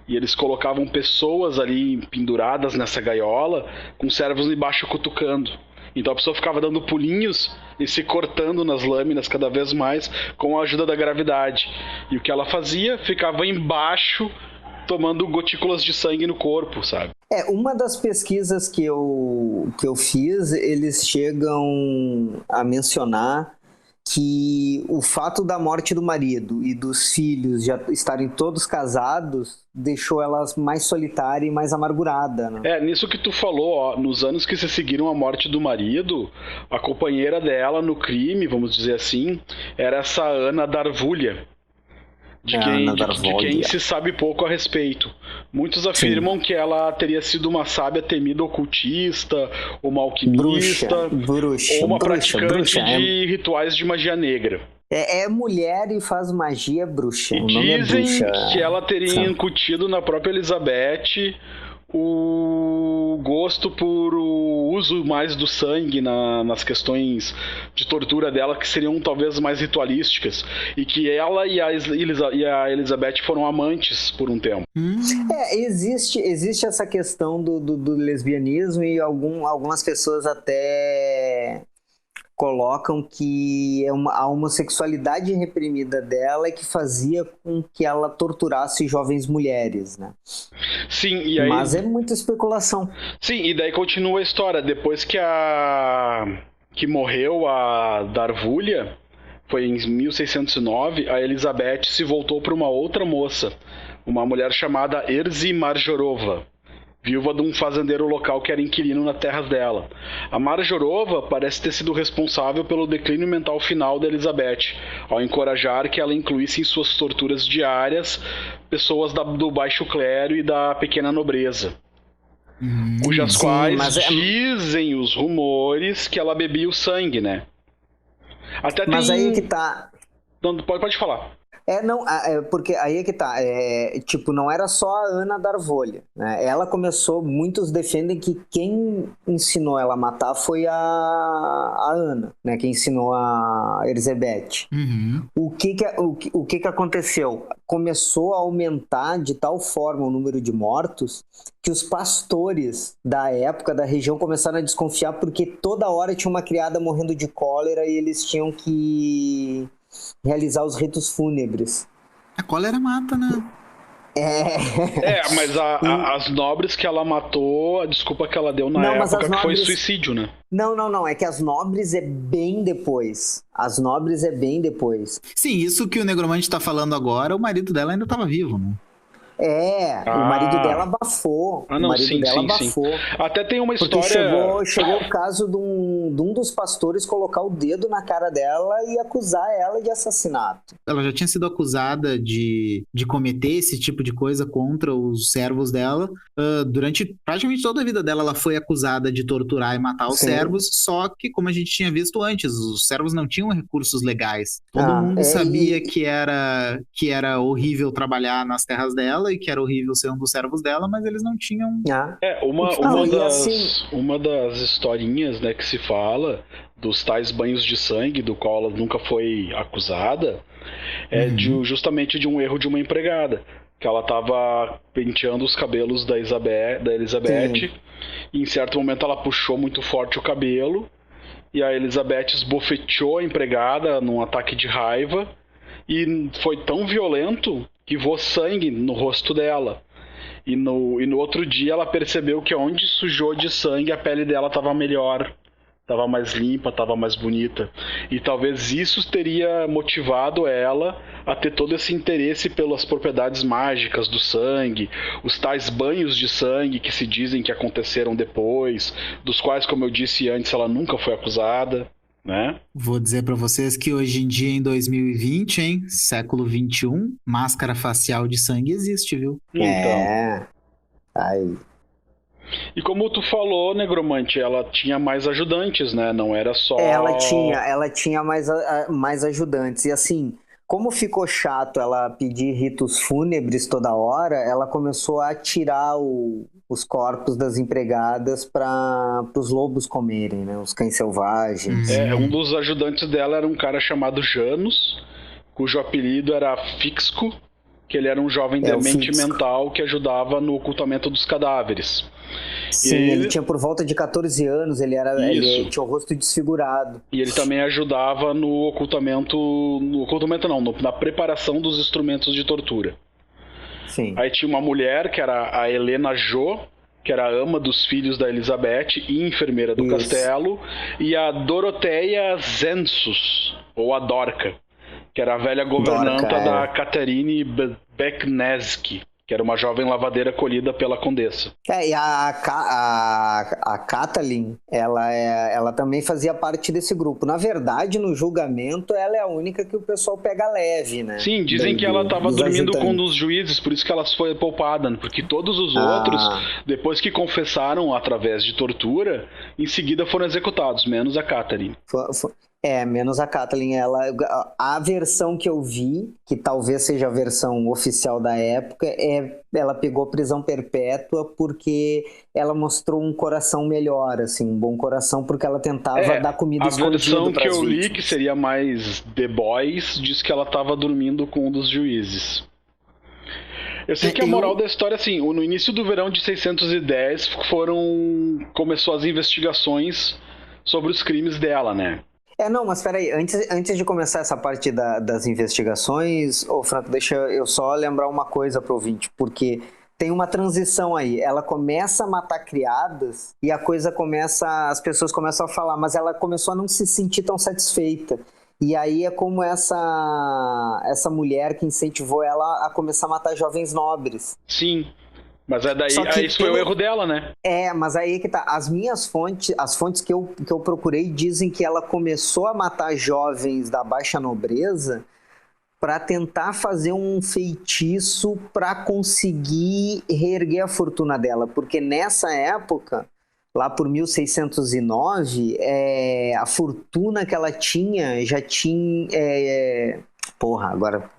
E eles colocavam pessoas ali penduradas nessa gaiola, com servos embaixo cutucando. Então a pessoa ficava dando pulinhos e se cortando nas lâminas cada vez mais com a ajuda da gravidade. E o que ela fazia? Ficava embaixo tomando gotículas de sangue no corpo, sabe? Uma das pesquisas que eu fiz, eles chegam a mencionar que o fato da morte do marido e dos filhos já estarem todos casados deixou elas mais solitária e mais amargurada, né? Nisso que tu falou, nos anos que se seguiram a morte do marido, a companheira dela no crime, vamos dizer assim, era essa Ana Darvolia, de quem se sabe pouco a respeito. Muitos afirmam que ela teria sido uma sábia temida ocultista, uma alquimista, ou uma praticante de rituais de magia negra. É mulher e faz magia bruxa. E dizem que ela teria incutido na própria Elizabeth o gosto por o uso mais do sangue nas questões de tortura dela, que seriam talvez mais ritualísticas, e que ela e a Elizabeth foram amantes por um tempo. Existe essa questão do lesbianismo, e algumas pessoas até colocam que a homossexualidade reprimida dela é que fazia com que ela torturasse jovens mulheres, né? Sim, e aí... Mas é muita especulação. Sim, e daí continua a história. Depois que morreu a Darvolia, foi em 1609, a Elizabeth se voltou para uma outra moça, uma mulher chamada Erzy Marjorova, viúva de um fazendeiro local que era inquilino nas terras dela. A Marjorova parece ter sido responsável pelo declínio mental final da Elizabeth, ao encorajar que ela incluísse em suas torturas diárias pessoas do baixo clero e da pequena nobreza, cujas quais dizem os rumores que ela bebia o sangue, né? Mas aí que tá... Não, pode falar. Porque aí é que tá, tipo, não era só a Ana Darvolha, né? Ela começou, muitos defendem que quem ensinou ela a matar foi a Ana, né? Quem ensinou a Erzébet. Uhum. O que aconteceu? Começou a aumentar de tal forma o número de mortos que os pastores da época, da região, começaram a desconfiar porque toda hora tinha uma criada morrendo de cólera e eles tinham que realizar os ritos fúnebres. A cólera mata, né? Mas as nobres que ela matou, a desculpa que ela deu na época que foi suicídio, né? Não. É que as nobres é bem depois. Sim, isso que o Negromante tá falando agora, o marido dela ainda tava vivo, né? O marido dela abafou. Sim. Até tem uma porque história... chegou o caso de um dos pastores colocar o dedo na cara dela e acusar ela de assassinato. Ela já tinha sido acusada de cometer esse tipo de coisa contra os servos dela. Durante praticamente toda a vida dela, ela foi acusada de torturar e matar os servos, só que, como a gente tinha visto antes, os servos não tinham recursos legais. Todo mundo sabia que era horrível trabalhar nas terras dela e que era horrível ser um dos servos dela, mas eles não tinham... Uma das historinhas, né, que se fala dos tais banhos de sangue, do qual ela nunca foi acusada, justamente de um erro de uma empregada, que ela estava penteando os cabelos da Elizabeth, e em certo momento ela puxou muito forte o cabelo, e a Elizabeth esbofeteou a empregada num ataque de raiva, e foi tão violento que voou sangue no rosto dela. E no outro dia ela percebeu que onde sujou de sangue a pele dela estava melhor, estava mais limpa, estava mais bonita. E talvez isso teria motivado ela a ter todo esse interesse pelas propriedades mágicas do sangue, os tais banhos de sangue que se dizem que aconteceram depois, dos quais, como eu disse antes, ela nunca foi acusada. Né? Vou dizer pra vocês que hoje em dia, em 2020, século 21, máscara facial de sangue existe, viu? Então. E como tu falou, Negromante, ela tinha mais ajudantes, né? Não era só... Ela tinha mais ajudantes. E assim, como ficou chato ela pedir ritos fúnebres toda hora, ela começou a tirar os corpos das empregadas para os lobos comerem, né? Os cães selvagens. Um dos ajudantes dela era um cara chamado Janus, cujo apelido era Fixco, que ele era um jovem demente mental que ajudava no ocultamento dos cadáveres. Sim, ele tinha por volta de 14 anos, ele tinha o rosto desfigurado. E ele também ajudava no ocultamento... na preparação dos instrumentos de tortura. Sim. Aí tinha uma mulher, que era a Helena Jo, que era a ama dos filhos da Elizabeth e enfermeira do castelo, e a Doroteia Zensus, ou a Dorca, que era a velha governanta da Catherine Bekneski, que era uma jovem lavadeira colhida pela condessa. E a Kathleen, ela também fazia parte desse grupo. Na verdade, no julgamento, ela é a única que o pessoal pega leve, né? Sim, dizem que ela estava dormindo com um dos juízes, por isso que ela foi poupada, porque todos os outros, depois que confessaram através de tortura, em seguida foram executados, menos a Kathleen. Menos a Kathleen. A versão que eu vi, que talvez seja a versão oficial da época, ela pegou prisão perpétua porque ela mostrou um coração melhor, assim, um bom coração, porque ela tentava dar comida escondida. A versão que eu li, que seria mais The Boys, diz que ela estava dormindo com um dos juízes. Eu sei que a moral da história, assim, no início do verão de 610 começou as investigações sobre os crimes dela, né? Mas peraí, antes de começar essa parte das investigações, Franco, deixa eu só lembrar uma coisa pro ouvinte, porque tem uma transição aí, ela começa a matar criadas e as pessoas começam a falar, mas ela começou a não se sentir tão satisfeita. E aí é como essa mulher que incentivou ela a começar a matar jovens nobres. Sim. Mas isso foi o erro dela, né? Mas aí que tá. As fontes que eu procurei dizem que ela começou a matar jovens da baixa nobreza para tentar fazer um feitiço para conseguir reerguer a fortuna dela. Porque nessa época, lá por 1609, a fortuna que ela tinha Porra, agora...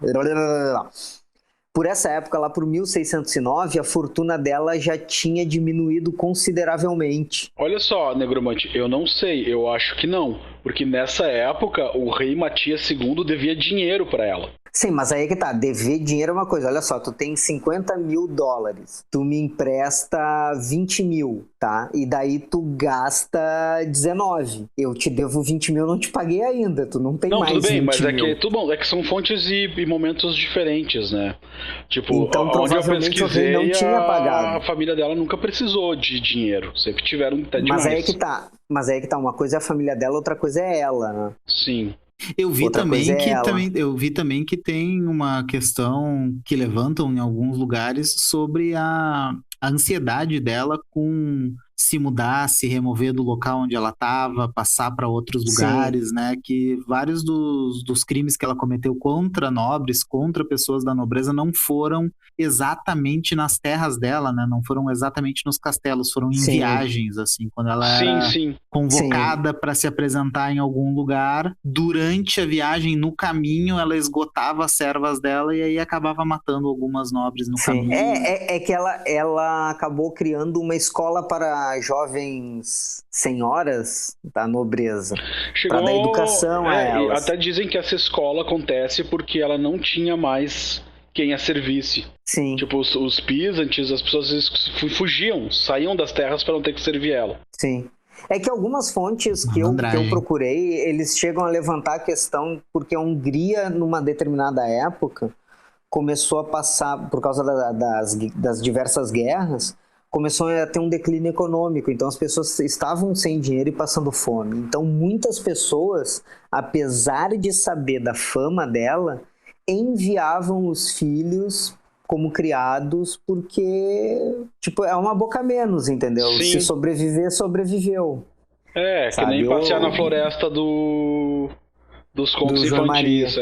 Por essa época, lá por 1609, a fortuna dela já tinha diminuído consideravelmente. Olha só, Negromante, eu não sei, eu acho que não. Porque nessa época, o rei Matias II devia dinheiro para ela. Sim, mas aí é que tá, dever dinheiro é uma coisa. Olha só, tu tem $50 mil, tu me empresta 20 mil, tá? E daí tu gasta 19. Eu te devo 20 mil, não te paguei ainda, tu não tem mais 20 mil. Não, tudo bem, mas é que são fontes e momentos diferentes, né? Tipo, então, provavelmente o rei não tinha pagado. A família dela nunca precisou de dinheiro, sempre tiveram até demais. Mas aí é que tá, uma coisa é a família dela, outra coisa é ela, né? Sim. Eu vi também que tem uma questão que levantam em alguns lugares sobre a ansiedade dela com se mudar, se remover do local onde ela estava, passar para outros lugares, né? Que vários dos crimes que ela cometeu contra nobres, contra pessoas da nobreza, não foram exatamente nas terras dela, né? Não foram exatamente nos castelos, foram em viagens, assim, quando ela era convocada para se apresentar em algum lugar. Durante a viagem, no caminho, ela esgotava as servas dela e aí acabava matando algumas nobres no caminho. É que ela acabou criando uma escola para jovens senhoras da nobreza, para dar educação a elas. Até dizem que essa escola acontece porque ela não tinha mais quem a servisse. Sim. Tipo, os pisantes, as pessoas fugiam, saíam das terras para não ter que servir ela. Sim. É que algumas fontes que eu procurei, eles chegam a levantar a questão porque a Hungria, numa determinada época, começou a passar, por causa das diversas guerras, começou a ter um declínio econômico, então as pessoas estavam sem dinheiro e passando fome. Então muitas pessoas, apesar de saber da fama dela, enviavam os filhos como criados porque, tipo, é uma boca menos, entendeu? Sim. Se sobreviver, sobreviveu. É, sabe? Que nem passear na floresta dos contos infantis.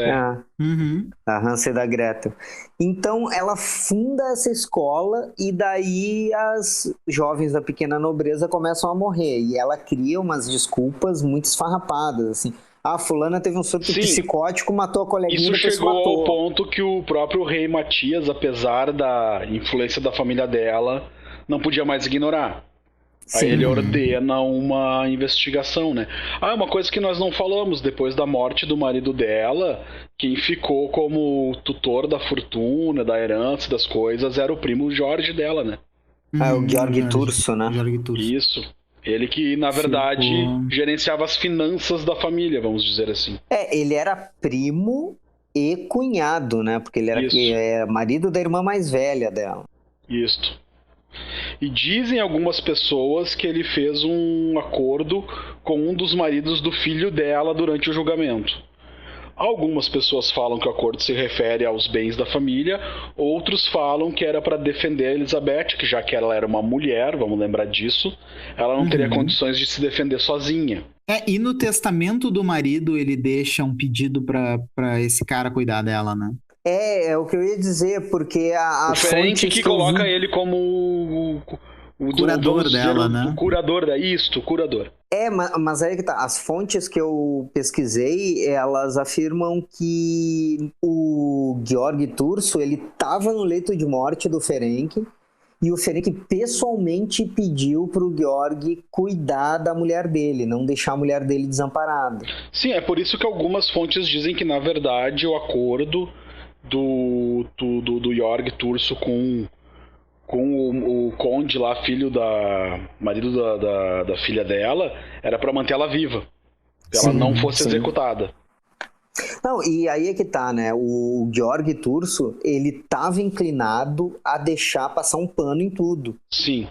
A Hansel e da Gretel. Então ela funda essa escola e daí as jovens da pequena nobreza começam a morrer e ela cria umas desculpas muito esfarrapadas, assim. Fulana teve um surto psicótico, matou a coleguinha. Isso chegou ao ponto que o próprio rei Matias, apesar da influência da família dela, não podia mais ignorar. Aí ele ordena uma investigação, né? Uma coisa que nós não falamos, depois da morte do marido dela, quem ficou como tutor da fortuna, da herança, das coisas, era o primo Jorge dela, né? O Georg Turso, né? Isso. Ele que, na verdade, gerenciava as finanças da família, vamos dizer assim. Ele era primo e cunhado, né? Porque ele era marido da irmã mais velha dela. Isso. E dizem algumas pessoas que ele fez um acordo com um dos maridos do filho dela durante o julgamento. Algumas pessoas falam que o acordo se refere aos bens da família, outros falam que era para defender a Elizabeth, que já que ela era uma mulher, vamos lembrar disso, ela não teria condições de se defender sozinha. E no testamento do marido ele deixa um pedido para esse cara cuidar dela, né? É o que eu ia dizer, porque a fonte que coloca ele como o curador dela, né? O curador o curador. Mas aí que tá, as fontes que eu pesquisei, elas afirmam que o Georg Turso, ele estava no leito de morte do Ferenc, e o Ferenc pessoalmente pediu pro Georg cuidar da mulher dele, não deixar a mulher dele desamparada. Sim, é por isso que algumas fontes dizem que, na verdade, o acordo do Georg Turso com o conde lá, marido da filha dela, era para manter ela viva, pra ela não fosse executada. Não, e aí é que tá, né? O Georg Turso, ele tava inclinado a deixar passar um pano em tudo. Sim.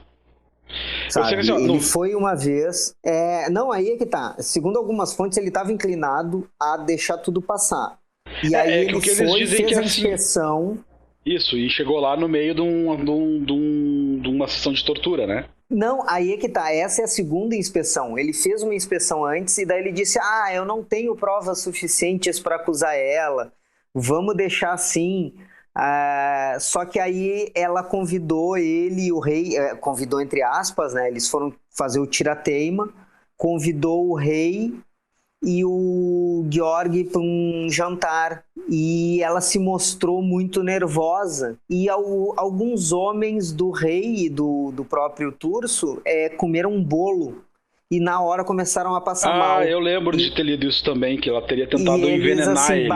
Sabe? Ele foi uma vez... Não, aí é que tá. Segundo algumas fontes, ele tava inclinado a deixar tudo passar. E aí ele fez a inspeção... Isso, e chegou lá no meio de uma sessão de tortura, né? Não, aí é que tá, essa é a segunda inspeção. Ele fez uma inspeção antes e daí ele disse, eu não tenho provas suficientes para acusar ela, vamos deixar assim. Só que aí ela convidou ele e o rei, convidou entre aspas, né? Eles foram fazer o tirateima, convidou o rei e o Georg para um jantar e ela se mostrou muito nervosa. E alguns homens do rei e do próprio Turso comeram um bolo. E na hora começaram a passar mal. Eu lembro de ter lido isso também, que ela teria tentado envenenar assim, ele.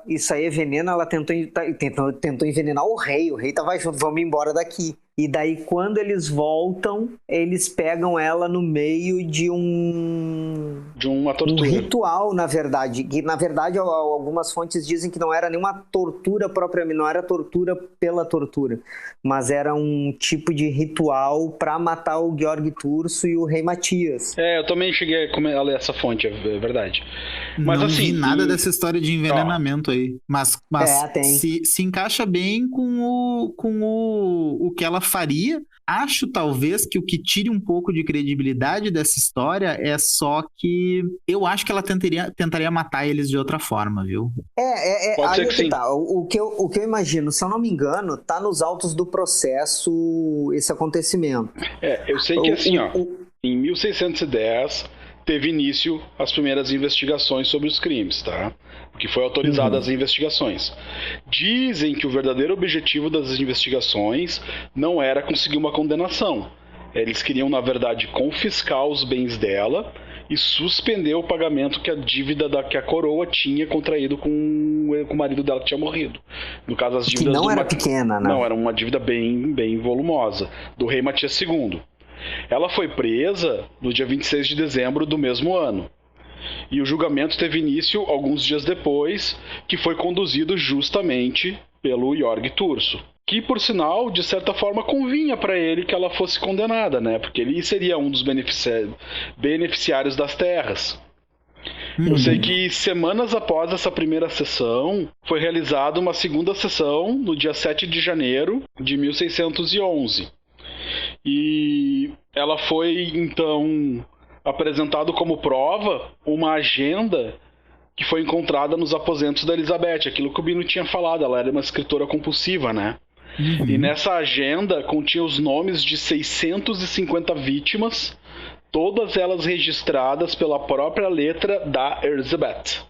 Isso aí é veneno, ela tentou envenenar o rei. O rei tava junto, vamos embora daqui. E daí, quando eles voltam, eles pegam ela no meio de uma tortura. Um ritual, na verdade. Que, na verdade, algumas fontes dizem que não era nenhuma tortura propriamente, não era tortura pela tortura, mas era um tipo de ritual para matar o Georg Turso e o rei Matias. Eu também cheguei a ler essa fonte, é verdade. Mas não assim, vi nada dessa história de envenenamento aí. Mas se encaixa bem com o que ela faria. Acho, talvez, que o que tire um pouco de credibilidade dessa história é só que eu acho que ela tentaria matar eles de outra forma, viu? Pode ser que sim. Tá. O que eu imagino, se eu não me engano, tá nos autos do processo esse acontecimento. Eu sei que em 1610 teve início as primeiras investigações sobre os crimes, tá? Que foi autorizada as investigações. Dizem que o verdadeiro objetivo das investigações não era conseguir uma condenação. Eles queriam, na verdade, confiscar os bens dela e suspender o pagamento que a dívida que a coroa tinha contraído com o marido dela que tinha morrido. No caso, as dívidas... Que não era pequena, né? Não, era uma dívida bem, bem volumosa, do rei Matias II. Ela foi presa no dia 26 de dezembro do mesmo ano. E o julgamento teve início alguns dias depois, que foi conduzido justamente pelo Georg Turso. Que, por sinal, de certa forma, convinha para ele que ela fosse condenada, né? Porque ele seria um dos beneficiários das terras. Eu sei que semanas após essa primeira sessão, foi realizada uma segunda sessão no dia 7 de janeiro de 1611. E ela foi, então, apresentado como prova uma agenda que foi encontrada nos aposentos da Elizabeth, aquilo que o Bino tinha falado, ela era uma escritora compulsiva, né? E nessa agenda continha os nomes de 650 vítimas, todas elas registradas pela própria letra da Elizabeth.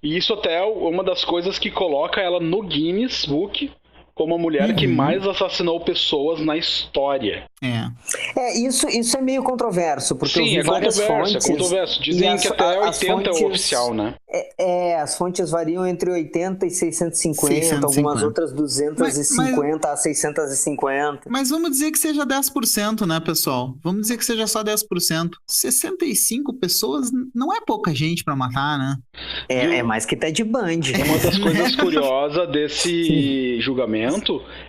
E isso até é uma das coisas que coloca ela no Guinness Book como a mulher que mais assassinou pessoas na história. Isso é meio controverso, porque eu vi várias fontes. É controverso. Dizem que até 80 é o oficial, né? As fontes variam entre 80 e 650, algumas outras 250 a 650. Mas vamos dizer que seja 10%, né, pessoal? Vamos dizer que seja só 10%. 65 pessoas não é pouca gente pra matar, né? É mais que Ted Bundy. Uma das coisas curiosas desse julgamento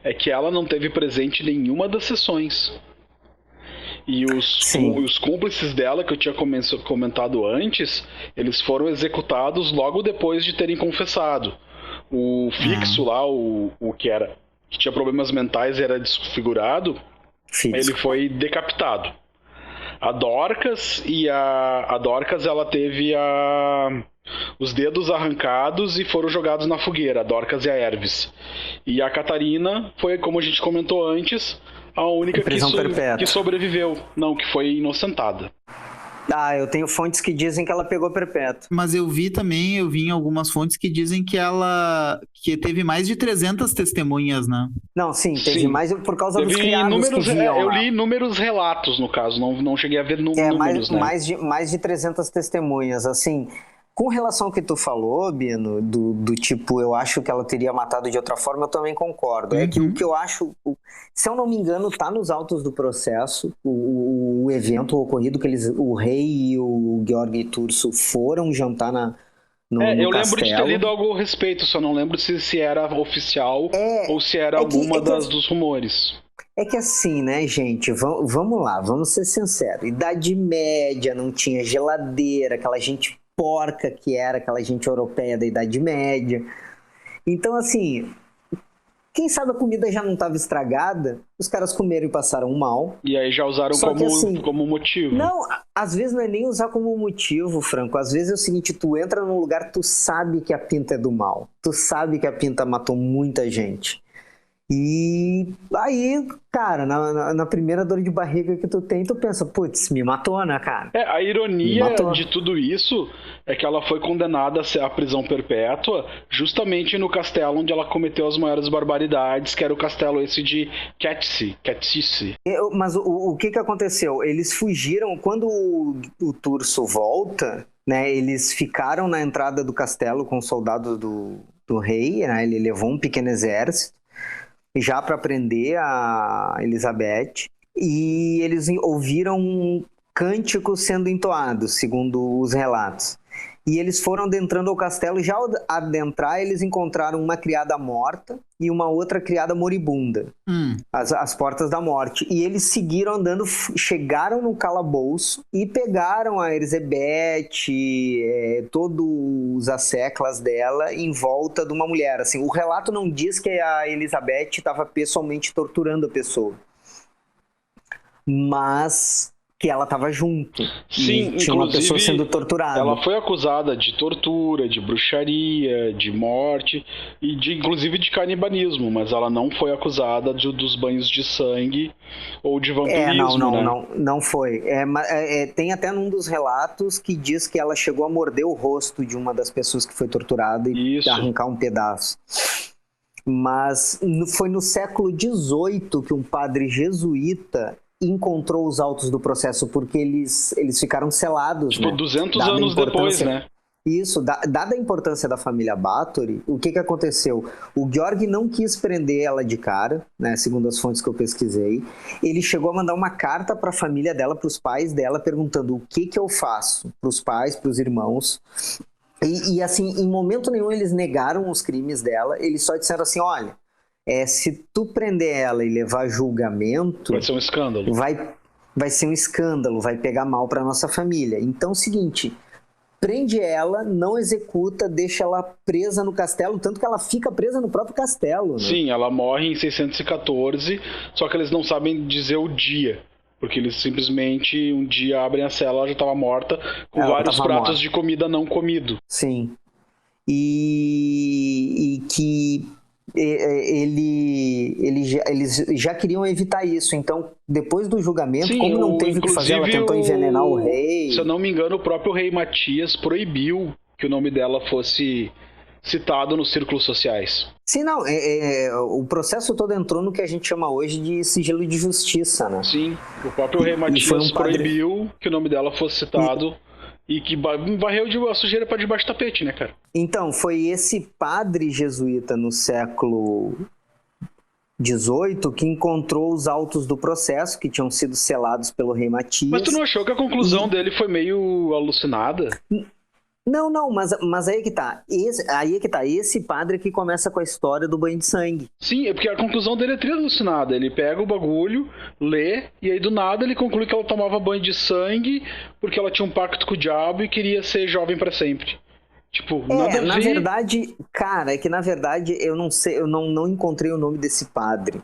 é que ela não teve presente em nenhuma das sessões. E os cúmplices dela, que eu tinha comentado antes, eles foram executados logo depois de terem confessado. O fixo lá, o que tinha problemas mentais e era desfigurado, ele foi decapitado. A Dorcas ela teve os dedos arrancados e foram jogados na fogueira, a Dorcas e a Ervis. E a Catarina foi, como a gente comentou antes, a única que sobreviveu. Não, que foi inocentada. Eu tenho fontes que dizem que ela pegou perpétuo. Mas eu vi em algumas fontes que dizem que teve mais de 300 testemunhas, né? Não, teve mais por causa dos criados que viam. Eu li inúmeros relatos, no caso, não cheguei a ver números, né? mais de 300 testemunhas, assim... Com relação ao que tu falou, Bino, do tipo, eu acho que ela teria matado de outra forma, eu também concordo. É que o que eu acho, se eu não me engano, tá nos autos do processo, o evento ocorrido que o rei e o Georg Turso foram jantar no eu castelo. Lembro de ter lido algo a respeito, só não lembro se era oficial ou se era alguma dos rumores. É que assim, né, gente, vamos lá, vamos ser sinceros. Idade Média, não tinha geladeira, aquela gente porca que era aquela gente europeia da Idade Média. Então, assim, quem sabe a comida já não estava estragada, os caras comeram e passaram mal. E aí já usaram como motivo. Não, às vezes não é nem usar como motivo, Franco. Às vezes é o seguinte, tu entra num lugar, tu sabe que a pinta é do mal. Tu sabe que a pinta matou muita gente. E aí, cara, na primeira dor de barriga que tu tem, tu pensa, putz, me matou, né, cara? A ironia de tudo isso é que ela foi condenada à prisão perpétua justamente no castelo onde ela cometeu as maiores barbaridades, que era o castelo esse de Catsice. Mas o que aconteceu? Eles fugiram, quando o Turso volta, né, eles ficaram na entrada do castelo com os soldados do rei, né, ele levou um pequeno exército, já para prender a Elizabeth, e eles ouviram cânticos sendo entoados, segundo os relatos. E eles foram adentrando ao castelo, e já ao adentrar, eles encontraram uma criada morta e uma outra criada moribunda, as portas da morte. E eles seguiram andando, chegaram no calabouço e pegaram a Erzébet, todos as seclas dela em volta de uma mulher. Assim, o relato não diz que a Elizabeth estava pessoalmente torturando a pessoa, mas que ela estava junto. Sim, e tinha uma pessoa sendo torturada. Ela foi acusada de tortura, de bruxaria, de morte e inclusive de canibalismo, mas ela não foi acusada dos banhos de sangue ou de vampirismo. Não foi. Tem até num dos relatos que diz que ela chegou a morder o rosto de uma das pessoas que foi torturada e arrancar um pedaço. Mas foi no século XVIII que um padre jesuíta encontrou os autos do processo, porque eles ficaram selados. Tipo, né? 200 anos depois, né? Isso, dada a importância da família Báthory, o que aconteceu? O Georg não quis prender ela de cara, né, segundo as fontes que eu pesquisei. Ele chegou a mandar uma carta para a família dela, para os pais dela, perguntando o que eu faço para os pais, para os irmãos. E assim, em momento nenhum eles negaram os crimes dela, eles só disseram assim, olha, se tu prender ela e levar a julgamento... Vai ser um escândalo. Vai ser um escândalo, vai pegar mal para nossa família. Então é o seguinte, prende ela, não executa, deixa ela presa no castelo, tanto que ela fica presa no próprio castelo. Né? Sim, ela morre em 614, só que eles não sabem dizer o dia. Porque eles simplesmente, um dia abrem a cela, ela já estava morta, com vários pratos de comida não comido. Sim. E que... eles já queriam evitar isso, então depois do julgamento, sim, como não teve o que fazer, ela tentou envenenar o rei. Se eu não me engano, o próprio rei Matias proibiu que o nome dela fosse citado nos círculos sociais. Sim, não, o processo todo entrou no que a gente chama hoje de sigilo de justiça, né? Sim, o próprio rei Matias proibiu que o nome dela fosse citado. E que varreu a sujeira para debaixo do tapete, né, cara? Então, foi esse padre jesuíta no século XVIII que encontrou os autos do processo, que tinham sido selados pelo rei Matias. Mas tu não achou que a conclusão dele foi meio alucinada? Não, mas aí é que tá. Esse padre que começa com a história do banho de sangue. Sim, é porque a conclusão dele é tri alucinada. Ele pega o bagulho, lê, e aí do nada ele conclui que ela tomava banho de sangue porque ela tinha um pacto com o diabo e queria ser jovem pra sempre. Tipo, nada a ver. Na verdade, cara, na verdade eu não sei, eu não encontrei o nome desse padre,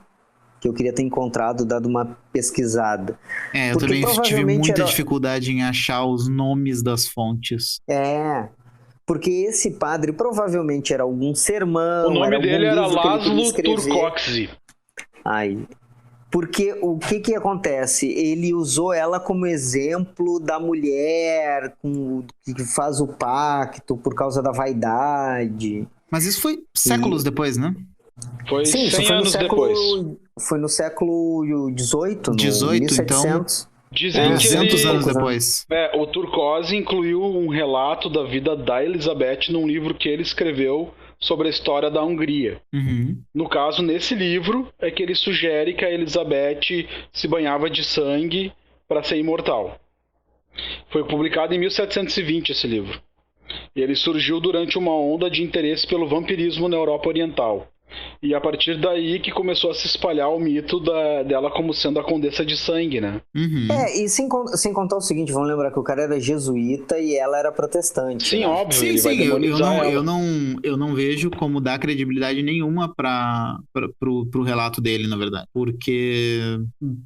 que eu queria ter encontrado, dado uma pesquisada. Eu também tive muita dificuldade em achar os nomes das fontes. Porque esse padre provavelmente era algum sermão. O nome dele era Laszlo Turcoxi. Porque o que acontece? Ele usou ela como exemplo da mulher que faz o pacto por causa da vaidade. Mas isso foi séculos depois, né? Foi 100 anos depois. Foi no século XVIII, no 1700. Então, dizem que 200 anos depois. O Turcosi incluiu um relato da vida da Elizabeth num livro que ele escreveu sobre a história da Hungria. Uhum. No caso, nesse livro, é que ele sugere que a Elizabeth se banhava de sangue para ser imortal. Foi publicado em 1720 esse livro. E ele surgiu durante uma onda de interesse pelo vampirismo na Europa Oriental. E a partir daí que começou a se espalhar o mito dela como sendo a Condessa de Sangue, né? Uhum. E sem contar o seguinte, vamos lembrar que o cara era jesuíta e ela era protestante. Sim, né? óbvio. Sim, eu não vejo como dar credibilidade nenhuma pro relato dele, na verdade. Porque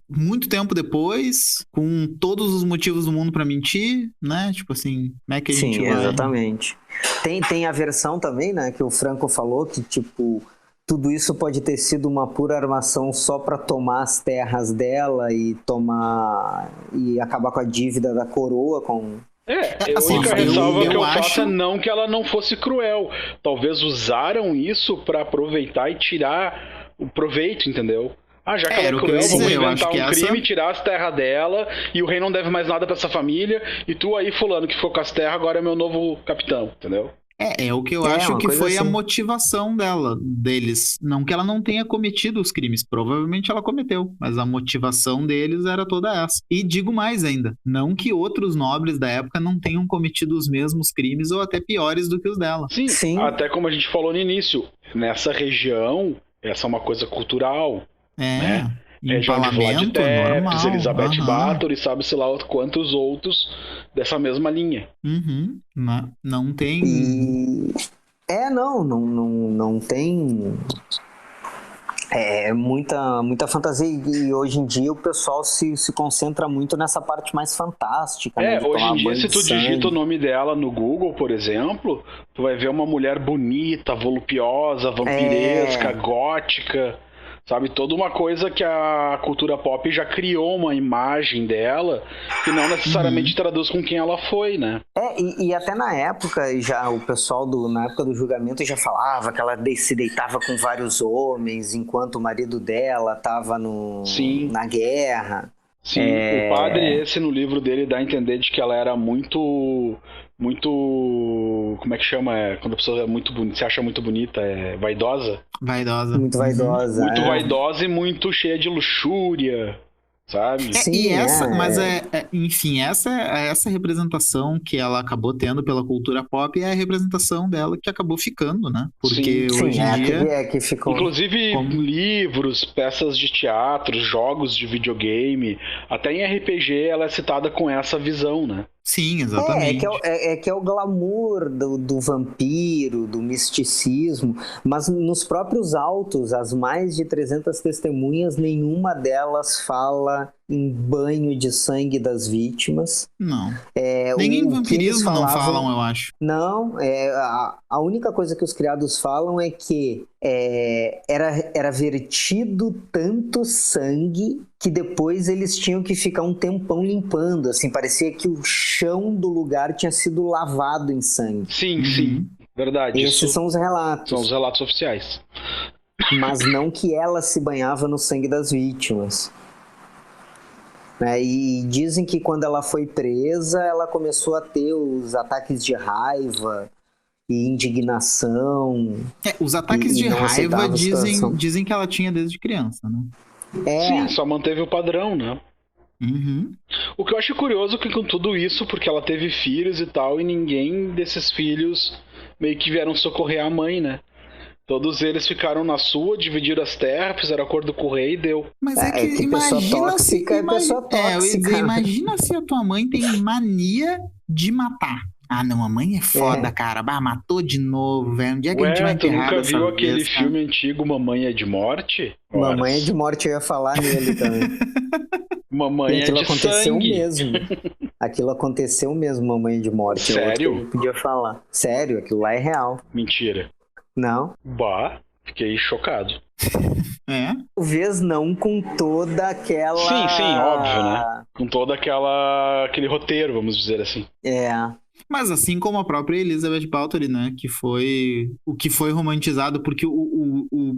muito tempo depois, com todos os motivos do mundo pra mentir, né? Tipo assim, como é que a gente vai... Exatamente. Tem a versão também, né, que o Franco falou, que tipo... tudo isso pode ter sido uma pura armação só para tomar as terras dela e acabar com a dívida da coroa com... A Assim, única ressalva que eu acho... faço é não que ela não fosse cruel. Talvez usaram isso pra aproveitar e tirar o proveito, entendeu? Já que ela é cruel, vamos inventar um crime, tirar as terras dela, e o rei não deve mais nada pra essa família, e tu aí, fulano, que ficou com as terras, agora é meu novo capitão, entendeu? É o que eu acho que foi assim. A motivação deles. Não que ela não tenha cometido os crimes, provavelmente ela cometeu, mas a motivação deles era toda essa. E digo mais ainda, não que outros nobres da época não tenham cometido os mesmos crimes ou até piores do que os dela. Sim. Até como a gente falou no início, nessa região, essa é uma coisa cultural, né? Região de Vlad Tepes, Elizabeth Bathory, sabe-se lá quantos outros dessa mesma linha. Não tem... Não tem muita fantasia, e hoje em dia o pessoal se concentra muito nessa parte mais fantástica. Hoje em dia, se tu digita o nome dela no Google, por exemplo, tu vai ver uma mulher bonita, voluptuosa, vampiresca, gótica... Sabe, toda uma coisa que a cultura pop já criou uma imagem dela que não necessariamente traduz com quem ela foi, né? E até na época, já o pessoal na época do julgamento já falava que ela se deitava com vários homens enquanto o marido dela estava na guerra. Sim, o padre no livro dele dá a entender de que ela era muito... como é que chama? Quando a pessoa é muito bonita, se acha muito bonita, vaidosa? Vaidosa. Muito vaidosa. Muito vaidosa e muito cheia de luxúria, sabe? Mas enfim, essa representação que ela acabou tendo pela cultura pop é a representação dela que acabou ficando, né? Porque hoje em dia... que ficou... Inclusive livros, peças de teatro, jogos de videogame, até em RPG ela é citada com essa visão, né? Sim, exatamente. Que é o glamour do vampiro, do misticismo, mas nos próprios autos, as mais de 300 testemunhas, nenhuma delas fala em banho de sangue das vítimas. Não. Nem em vampirismo não falam, eu acho. Não, a única coisa que os criados falam é que era vertido tanto sangue que depois eles tinham que ficar um tempão limpando, assim, parecia que o chão do lugar tinha sido lavado em sangue. Sim, verdade. Esses são os relatos. São os relatos oficiais. Mas não que ela se banhava no sangue das vítimas. E dizem que quando ela foi presa, ela começou a ter os ataques de raiva e indignação. Os ataques de raiva dizem que ela tinha desde criança, né? Sim, só manteve o padrão, né? O que eu acho curioso é que com tudo isso, porque ela teve filhos e tal, e ninguém desses filhos meio que vieram socorrer a mãe, né? Todos eles ficaram na sua, dividiram as terras, fizeram acordo com o rei e deu. Mas que imagina imagina se a tua mãe tem mania de matar. Não, a mãe é foda, cara. Matou de novo, velho. Onde é que a gente vai enterrar? Tu nunca viu aquele filme antigo, Mamãe é de Morte? Mamãe é de Morte, eu ia falar nele também. Mamãe é de aconteceu sangue. Mesmo. Aquilo aconteceu mesmo, Mamãe é de Morte. Sério? Eu podia falar. Sério, aquilo lá é real. Mentira. Não. Fiquei chocado. Talvez não com toda aquela... Sim, óbvio, né? Com todo aquele roteiro, vamos dizer assim. Mas assim como a própria Elizabeth Bathory, né? Que foi o que foi romantizado, porque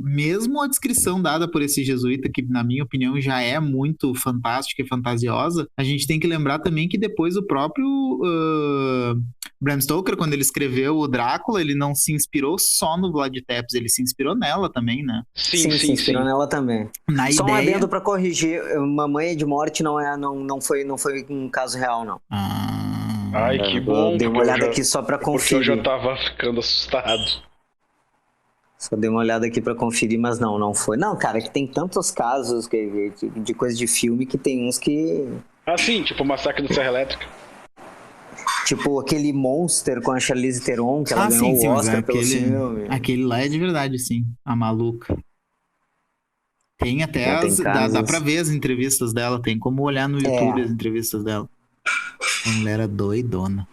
mesmo a descrição dada por esse jesuíta, que na minha opinião já é muito fantástica e fantasiosa, a gente tem que lembrar também que depois o próprio Bram Stoker, quando ele escreveu o Drácula, ele não se inspirou só no Vlad Tepes, ele se inspirou nela também, né? Sim, se inspirou nela também. Só um adendo pra corrigir, Mamãe é de Morte não foi um caso real, não. Ai, que bom. Dei uma olhada aqui só pra conferir. Porque eu já tava ficando assustado. Só dei uma olhada aqui pra conferir, mas não foi. Não, cara, que tem tantos casos de coisa de filme que tem uns que... Sim, tipo o Massacre da Serra Elétrica. Tipo aquele Monster com a Charlize Theron, que ela ganhou o Oscar pelo filme. Aquele lá é de verdade, sim. A maluca. Tem até dá pra ver as entrevistas dela, tem como olhar no YouTube as entrevistas dela. A mulher era doidona.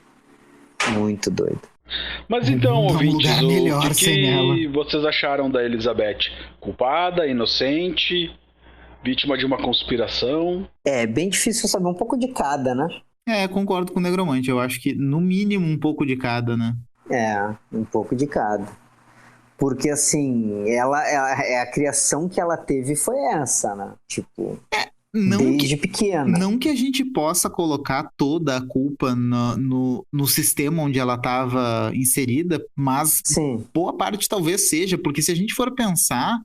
Muito doida. Mas então, ouvintes, lugar melhor o sem que ela. vocês acharam da Elizabeth? Culpada, inocente, vítima de uma conspiração? É bem difícil saber, um pouco de cada, né? Concordo com o Negromante. Eu acho que, no mínimo, um pouco de cada, né? Um pouco de cada. Porque, assim, a criação que ela teve foi essa, né? Tipo, desde pequena. Não que a gente possa colocar toda a culpa no sistema onde ela estava inserida, mas Sim. boa parte talvez seja, porque se a gente for pensar,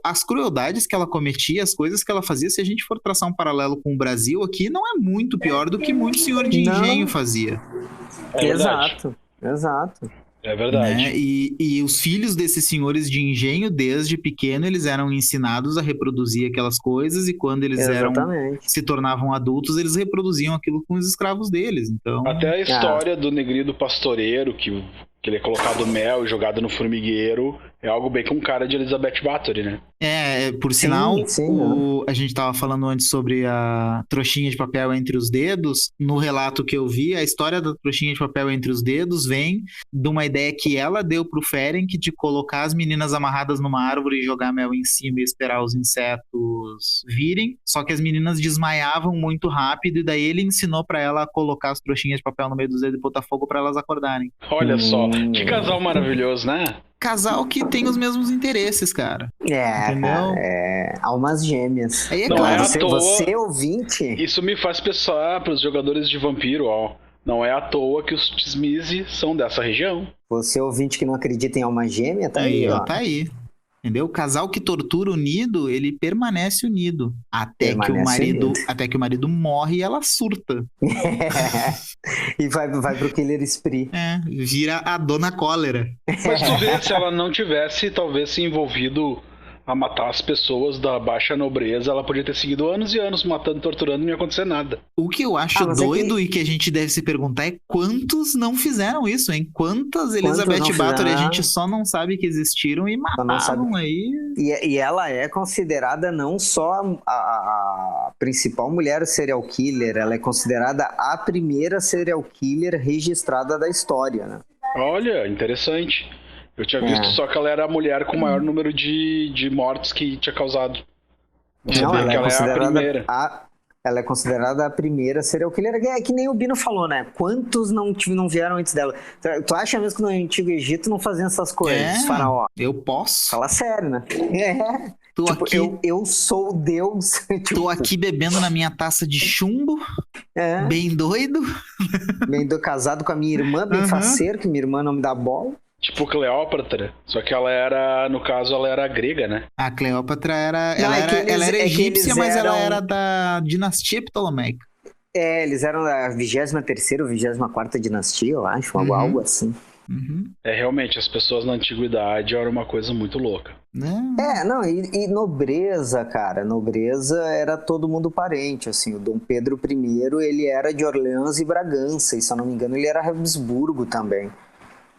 as crueldades que ela cometia, as coisas que ela fazia, se a gente for traçar um paralelo com o Brasil aqui, não é muito pior do que muito senhor de engenho fazia. Exato. É verdade. Né? E os filhos desses senhores de engenho, desde pequeno, eles eram ensinados a reproduzir aquelas coisas, e quando eles se tornavam adultos, eles reproduziam aquilo com os escravos deles. Então... Até a história do negrido pastoreiro, que ele é colocado mel e jogado no formigueiro, é algo bem com cara de Elizabeth Bathory, né? Por sinal, sim. a gente tava falando antes sobre a trouxinha de papel entre os dedos. No relato que eu vi, a história da trouxinha de papel entre os dedos vem de uma ideia que ela deu pro Ferenc de colocar as meninas amarradas numa árvore e jogar mel em cima e esperar os insetos virem. Só que as meninas desmaiavam muito rápido, e daí ele ensinou pra ela a colocar as trouxinhas de papel no meio dos dedos e botar fogo pra elas acordarem. Olha só, que casal maravilhoso, né? Casal que tem os mesmos interesses, cara. Entendeu? Almas gêmeas. Aí Não claro, é à toa, você ouvinte... Isso me faz pensar para os jogadores de vampiro, ó. Não é à toa que os Tsmizi são dessa região. Você ouvinte que não acredita em alma gêmea, tá aí, ó. Tá aí. Entendeu? O casal que tortura unido, ele permanece unido. Até que o marido morre e ela surta. E vai pro Killer Spree. Vira a Dona Cólera. Mas tu vê, se ela não tivesse talvez se envolvido a matar as pessoas da baixa nobreza, ela podia ter seguido anos e anos matando, torturando, e não ia acontecer nada. O que eu acho doido e que a gente deve se perguntar é quantos não fizeram isso, hein? Quantas Elizabeth Bathory a gente só não sabe que existiram e matavam aí. E ela é considerada não só a principal mulher serial killer, ela é considerada a primeira serial killer registrada da história, né? Olha, interessante. Eu tinha visto só que ela era a mulher com o maior número de mortes que tinha causado. Não, ela é considerada ela é considerada a primeira serial killer. É que nem o Bino falou, né? Quantos não vieram antes dela? Tu acha mesmo que no Antigo Egito não faziam essas coisas? Faraó. Eu posso. Fala sério, né? Tipo, aqui, eu sou Deus. Tipo, tô aqui bebendo na minha taça de chumbo. Bem doido. Bem doido, casado com a minha irmã, bem faceiro, que minha irmã não me dá bola. Tipo Cleópatra, só que ela era, no caso, ela era grega, né? A Cleópatra era era egípcia, mas ela era da dinastia ptolomeica. Eles eram da 23ª ou 24ª dinastia, eu acho, algo assim. Realmente, as pessoas na antiguidade eram uma coisa muito louca. E nobreza, cara, nobreza era todo mundo parente, assim, o Dom Pedro I, ele era de Orleans e Bragança, e se eu não me engano ele era Habsburgo também.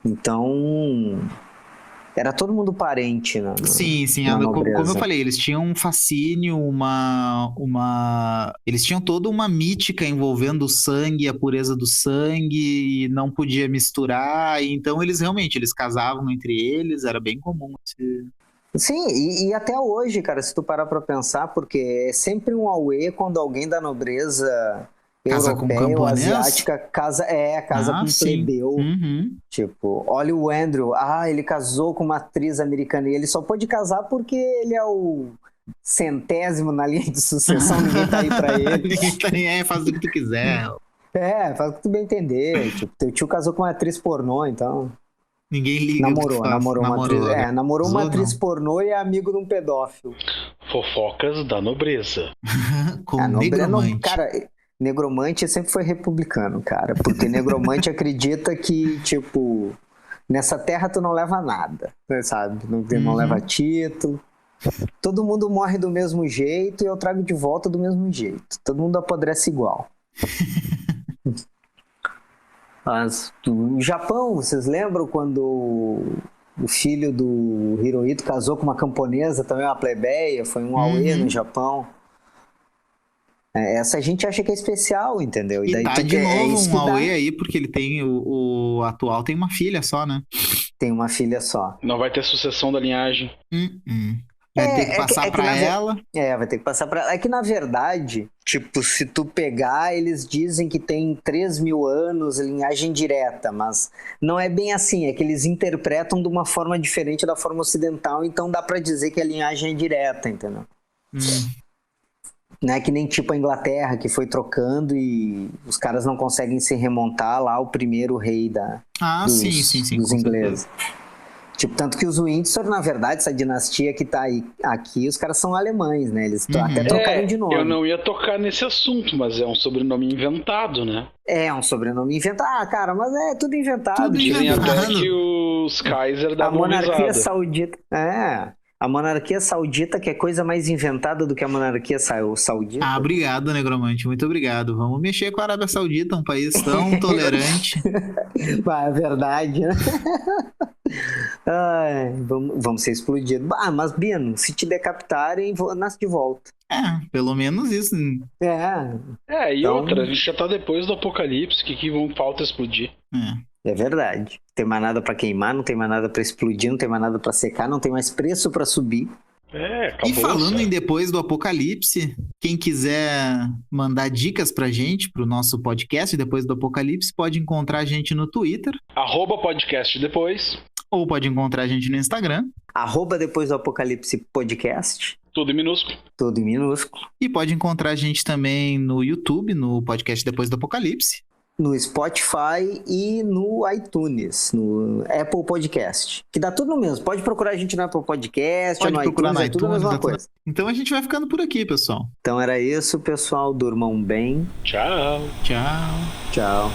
Então, era todo mundo parente, né? Sim. Como eu falei, eles tinham um fascínio, eles tinham toda uma mítica envolvendo o sangue, a pureza do sangue, e não podia misturar. Então, eles casavam entre eles, era bem comum. Sim, e até hoje, cara, se tu parar pra pensar, porque é sempre um auê quando alguém da nobreza... Casa com camponês? Asiática, casa com plebeu. Tipo, olha o Andrew, ele casou com uma atriz americana, e ele só pôde casar porque ele é o 100º na linha de sucessão, ninguém tá aí pra ele. Ninguém tá aí, faz o que tu quiser. Faz o que tu bem entender. Tipo, teu tio casou com uma atriz pornô, então... Ninguém liga. Namorou uma atriz pornô e é amigo de um pedófilo. Fofocas da nobreza. Com Negromante. Cara... Negromante sempre foi republicano, cara, porque Negromante acredita que, tipo, nessa terra tu não leva nada, sabe? Não leva título, todo mundo morre do mesmo jeito e eu trago de volta do mesmo jeito, todo mundo apodrece igual. Mas no Japão, vocês lembram quando o filho do Hirohito casou com uma camponesa, também uma plebeia, foi um auê no Japão? Essa a gente acha que é especial, entendeu? E daí tá de novo um Aue aí, porque ele tem, o atual tem uma filha só, né? Tem uma filha só. Não vai ter sucessão da linhagem. Vai ter que passar pra ela. Vai ter que passar pra ela. É que, na verdade, tipo, se tu pegar, eles dizem que tem 3.000 anos, linhagem direta, mas não é bem assim, é que eles interpretam de uma forma diferente da forma ocidental, então dá pra dizer que a linhagem é direta, entendeu? Não é que nem tipo a Inglaterra, que foi trocando e os caras não conseguem se remontar lá ao primeiro rei dos ingleses. Tipo, tanto que os Windsor, na verdade, essa dinastia que tá aqui, os caras são alemães, né? Eles até trocaram de nome. Eu não ia tocar nesse assunto, mas é um sobrenome inventado, né? É um sobrenome inventado. Cara, mas é tudo inventado. Dizem até que os Kaiser davam a monarquia risada. saudita... A monarquia saudita, que é coisa mais inventada do que a monarquia saudita. Obrigado, Negromante. Muito obrigado. Vamos mexer com a Arábia Saudita, um país tão tolerante. É verdade, né? Vamos ser explodidos. Mas, Bino, se te decapitarem, nasce de volta. Pelo menos isso. E então... outra, a gente já tá depois do apocalipse, que falta explodir. É verdade. Não tem mais nada pra queimar, não tem mais nada pra explodir, não tem mais nada pra secar, não tem mais preço pra subir. Acabou. E falando em depois do apocalipse, quem quiser mandar dicas pra gente, pro nosso podcast Depois do Apocalipse, pode encontrar a gente no Twitter. @podcastdepois. Ou pode encontrar a gente no Instagram. @Depois do Apocalipse Podcast. Tudo em minúsculo. Tudo em minúsculo. E pode encontrar a gente também no YouTube, no podcast Depois do Apocalipse. No Spotify e no iTunes, no Apple Podcast. Que dá tudo no mesmo. Pode procurar a gente no Apple Podcast, pode no procurar iTunes, no é tudo a mesma coisa. Então a gente vai ficando por aqui, pessoal. Então era isso, pessoal. Durmam bem. Tchau. Tchau. Tchau.